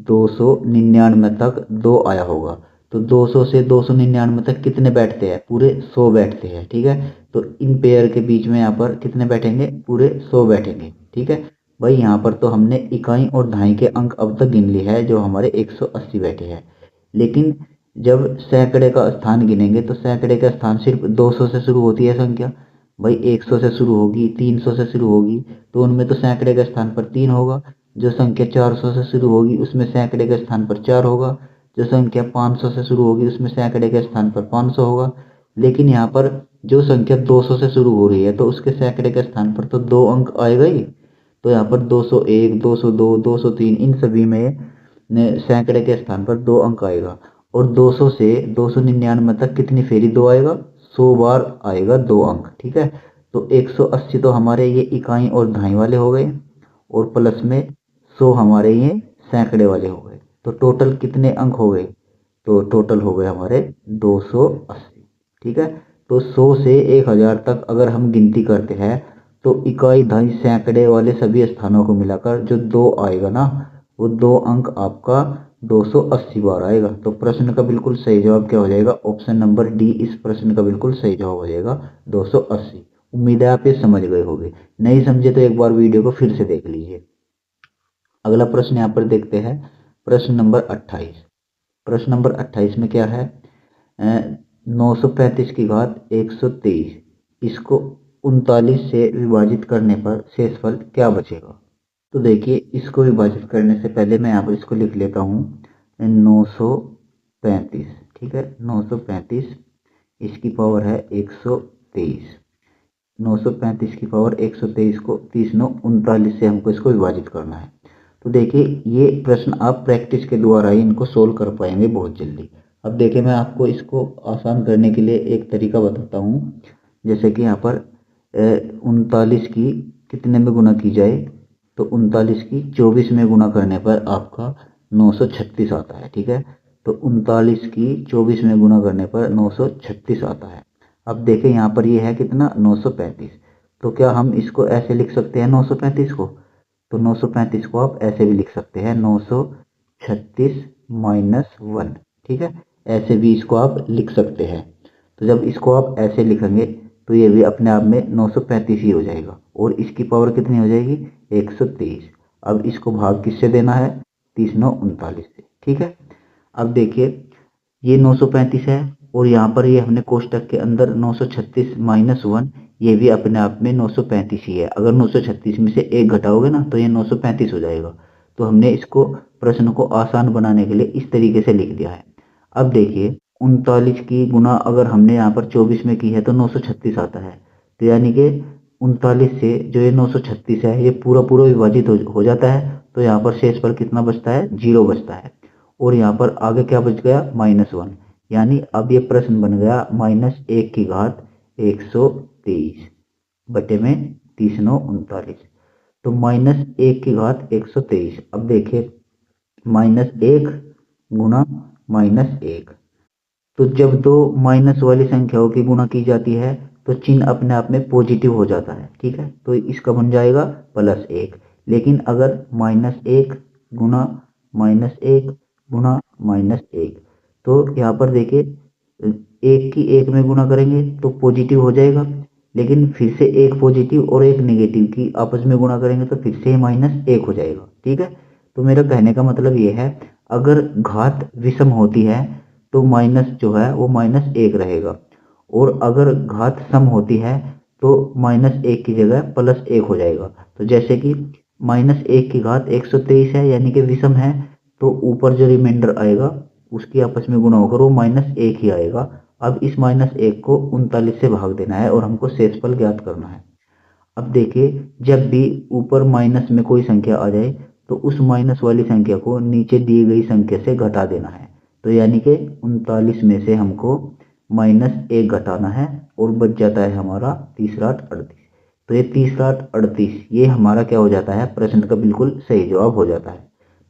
299 तक 2 आया होगा। तो 200 से 299 तक कितने बैठते हैं, पूरे 100 बैठते हैं। ठीक है, तो इन पेयर के बीच में यहाँ पर कितने बैठेंगे, पूरे 100 बैठेंगे। ठीक है भाई, यहाँ पर तो हमने इकाई और दहाई के अंक अब तक गिन लिए हैं जो हमारे 180 बैठे हैं। लेकिन जब सैकड़े का स्थान गिनेंगे तो सैकड़े का स्थान सिर्फ 200 से शुरू होती है संख्या। भाई 100 से शुरू होगी, 300 से शुरू होगी, तो उनमें तो सैकड़े के स्थान पर 3 होगा। जो संख्या 400 से शुरू होगी उसमें सैकड़े के स्थान पर 4 होगा। जो संख्या 500 से शुरू होगी उसमें सैकड़े के स्थान पर 500 होगा। लेकिन यहाँ पर जो संख्या 200 से शुरू हो रही है तो उसके सैकड़े के स्थान पर तो 2 अंक आएगा ही। तो यहाँ पर 201, 202, 203 इन सभी में सैकड़े के स्थान पर 2 अंक आएगा। और 200 से 299 तक कितनी फेरी 2 आएगा, 100 बार आएगा 2 अंक। ठीक है, तो 180 तो हमारे ये इकाई और दहाई वाले हो गए और प्लस में 100 हमारे ये सैकड़े वाले हो गए। तो टोटल कितने अंक हो गए, तो टोटल हो गए हमारे 280। ठीक है, तो 100 से 1000 तक अगर हम गिनती करते हैं तो इकाई दहाई सैकड़े वाले सभी स्थानों को मिलाकर जो 2 आएगा ना, वो 2 अंक आपका 280 बार आएगा। तो प्रश्न का बिल्कुल सही जवाब क्या हो जाएगा, ऑप्शन नंबर डी इस प्रश्न का बिल्कुल सही जवाब हो जाएगा 280। उम्मीद है आप ये समझ गए होंगे। नहीं समझे तो एक बार वीडियो को फिर से देख लीजिए। अगला प्रश्न यहाँ पर देखते हैं, प्रश्न नंबर 28। प्रश्न नंबर 28 में क्या है, 935 की घात 123, इसको 39 से विभाजित करने पर शेषफल क्या बचेगा। तो देखिए, इसको विभाजित करने से पहले मैं यहाँ पर इसको लिख लेता हूँ 935, ठीक है। 935 इसकी पावर है 123, 935 की पावर 123 को 39 से हमको इसको विभाजित करना है। तो देखिए, ये प्रश्न आप प्रैक्टिस के द्वारा ही इनको सोल्व कर पाएंगे बहुत जल्दी। अब देखिए, मैं आपको इसको आसान करने के लिए एक तरीका बताता हूँ। जैसे कि यहाँ पर 39 की कितने में गुना की जाए, तो 39 की 24 में गुना करने पर आपका 936 आता है, ठीक है। तो 39 की 24 में गुना करने पर 936 आता है। अब देखें, यहाँ पर ये है कितना, 935। तो क्या हम इसको ऐसे लिख सकते हैं 935 को, तो 935 को आप ऐसे भी लिख सकते हैं 936 माइनस 1, ठीक है। ऐसे भी इसको आप लिख सकते हैं। तो जब इसको आप ऐसे लिखेंगे तो ये भी अपने आप में 935 ही हो जाएगा, और इसकी पावर कितनी हो जाएगी, 123। अब इसको भाग किससे देना है, 39 से, ठीक है। अब देखिए, ये 935 है, और यहाँ पर ये हमने कोष्टक के अंदर 936 माइनस 1, ये भी अपने आप में 935 ही है। अगर 936 में से एक घटाओगे ना तो ये 935 हो जाएगा। तो हमने इसको प्रश्न को आसान बनाने के लिए इस तरीके से लिख दिया है। अब देखिए, 39 की गुना अगर हमने यहाँ पर 24 में की है तो 936 आता है। तो यानी कि 39 से जो ये 936 है ये पूरा पूरा विभाजित हो जाता है। तो यहाँ पर शेषफल कितना बचता है, 0 बचता है। और यहाँ पर आगे क्या बच गया, -1। यानी अब ये प्रश्न बन गया -1 की घात 123 बटे में 3939। तो -1 की घात 123। अब देखिए, -1 गुना -1, तो जब दो माइनस वाली संख्याओं की गुणा की जाती है तो चिन्ह अपने आप में पॉजिटिव हो जाता है, ठीक है। तो इसका बन जाएगा +1। लेकिन अगर -1 गुना -1 गुना -1, तो यहाँ पर देखिए, एक की एक में गुणा करेंगे तो पॉजिटिव हो जाएगा, लेकिन फिर से एक पॉजिटिव और एक नेगेटिव की आपस में गुणा करेंगे तो फिर से -1 हो जाएगा, ठीक है। तो मेरा कहने का मतलब ये है, अगर घात विषम होती है तो माइनस जो है वो -1 रहेगा, और अगर घात सम होती है तो -1 की जगह +1 हो जाएगा। तो जैसे कि -1 की घात 123 है, यानी कि विषम है, तो ऊपर जो रिमाइंडर आएगा उसकी आपस में गुणा होकर वो -1 ही आएगा। अब इस -1 को 39 से भाग देना है और हमको शेषफल ज्ञात करना है। अब देखिए, जब भी ऊपर माइनस में कोई संख्या आ जाए तो उस माइनस वाली संख्या को नीचे दी गई संख्या से घटा देना है। तो यानी कि 39 में से हमको -1 घटाना है और बच जाता है हमारा 3838। तो ये 3838 ये हमारा क्या हो जाता है, प्रश्न का बिल्कुल सही जवाब हो जाता है।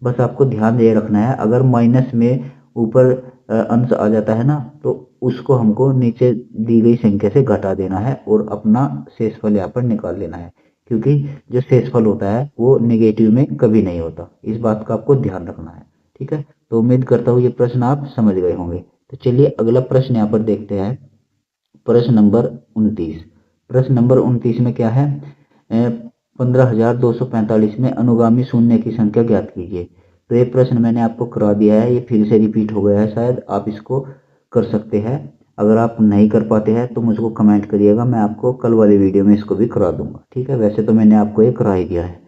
बस आपको ध्यान दे रखना है, अगर माइनस में ऊपर अंश आ जाता है ना तो उसको हमको नीचे दी गई संख्या से घटा देना है और अपना शेषफल यहाँ पर निकाल लेना है, क्योंकि जो शेषफल होता है वो नेगेटिव में कभी नहीं होता। इस बात का आपको ध्यान रखना है, ठीक है। तो उम्मीद करता हूँ ये प्रश्न आप समझ गए होंगे। तो चलिए अगला प्रश्न यहाँ पर देखते हैं, प्रश्न नंबर 29। प्रश्न नंबर 29 में क्या है, 15,245 में अनुगामी शून्य की संख्या ज्ञात कीजिए। तो ये प्रश्न मैंने आपको करा दिया है, ये फिर से रिपीट हो गया है, शायद आप इसको कर सकते हैं। अगर आप नहीं कर पाते हैं तो मुझको कमेंट करिएगा, मैं आपको कल वाली वीडियो में इसको भी करा दूंगा, ठीक है। वैसे तो मैंने आपको ये करा ही दिया है।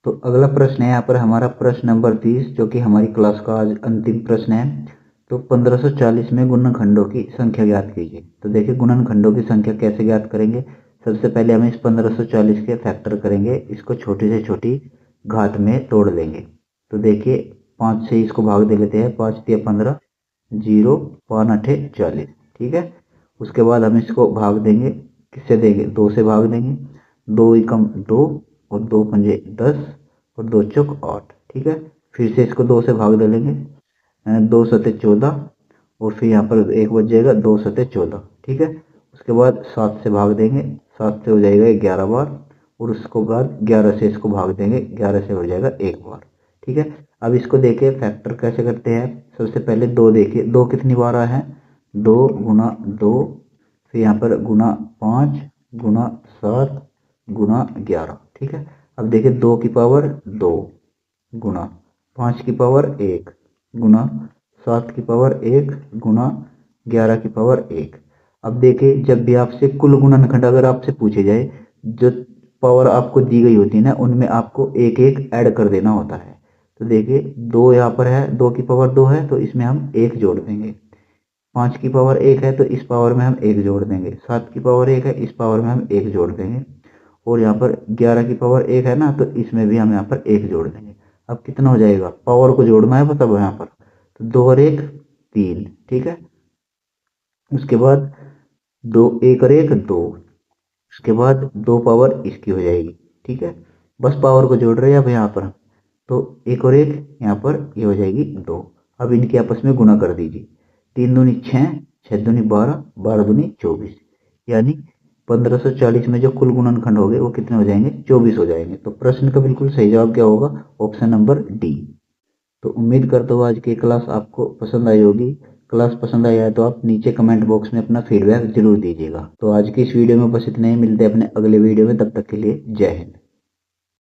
तो अगला प्रश्न है यहाँ पर हमारा प्रश्न नंबर 30, जो कि हमारी क्लास का आज अंतिम प्रश्न है। तो 1540 में गुणनखंडों की संख्या ज्ञात कीजिए। तो देखिए, गुणनखंडों की संख्या कैसे ज्ञात करेंगे। सबसे पहले हम इस 1540 के फैक्टर करेंगे, इसको छोटी से छोटी घात में तोड़ लेंगे। तो देखिए, 5 से इसको भाग दे लेते हैं, 5 दिया 15, 0 5 8 40, ठीक है। उसके बाद हम इसको भाग देंगे, किससे देंगे, 2 से भाग देंगे। 2 एकम 2 और 2 पंजे 10 और 2 चौक 8, ठीक है। फिर से इसको 2 से भाग दे लेंगे, 2 सते 14, और फिर यहाँ पर एक बच जाएगा, 2 सते 14, ठीक है। उसके बाद 7 से भाग देंगे, 7 से हो जाएगा 11 बार, और उसके बाद 11 से इसको भाग देंगे, 11 से हो जाएगा 1 बार, ठीक है। अब इसको देखिए फैक्टर कैसे करते हैं। सबसे पहले 2 देखिए, 2 कितनी बार आया है, 2 गुना 2, फिर यहाँ पर गुना 5 गुना 7 गुना 11, ठीक है। अब देखिए 2 की पावर 2, गुना 5 की पावर 1 गुना 7 की पावर 1 गुना 11 की पावर 1। अब देखिए, जब भी आपसे कुल गुणनखंड अगर आपसे पूछे जाए, जो पावर आपको दी गई होती है ना, उनमें आपको एक एक ऐड कर देना होता है। तो देखिए, 2 यहाँ पर है, 2 की पावर 2 है तो इसमें हम 1 जोड़ देंगे। 5 की पावर 1 है तो इस पावर में हम 1 जोड़ देंगे। 7 की पावर 1 है, इस पावर में हम 1 जोड़ देंगे। और यहाँ पर 11 की पावर 1 है ना, तो इसमें भी हम यहाँ पर 1 जोड़ देंगे। अब कितना हो जाएगा, पावर को जोड़ना है तब यहाँ पर, तो 2 और 1 3, ठीक है। उसके बाद 2 1 और 1 2, उसके बाद 2 पावर इसकी हो जाएगी, ठीक है। बस पावर को जोड़ रहे हैं अब यहाँ पर, तो 1 और 1 यहाँ पर ये हो जाएगी 2। अब इनके आपस में गुना कर दीजिए। 3 दूनी 6, 6 दूनी 12, 12 दूनी 24, यानी 1540 में जो कुल गुणनखंड हो गए वो कितने हो जाएंगे, 24 हो जाएंगे। तो प्रश्न का बिल्कुल सही जवाब क्या होगा, ऑप्शन नंबर डी। तो उम्मीद करता हूँ आज की क्लास आपको पसंद आई होगी। क्लास पसंद आई है तो आप नीचे कमेंट बॉक्स में अपना फीडबैक जरूर दीजिएगा। तो आज की इस वीडियो में बस इतना ही, मिलते हैं अपने अगले वीडियो में, तब तक के लिए जय हिंद।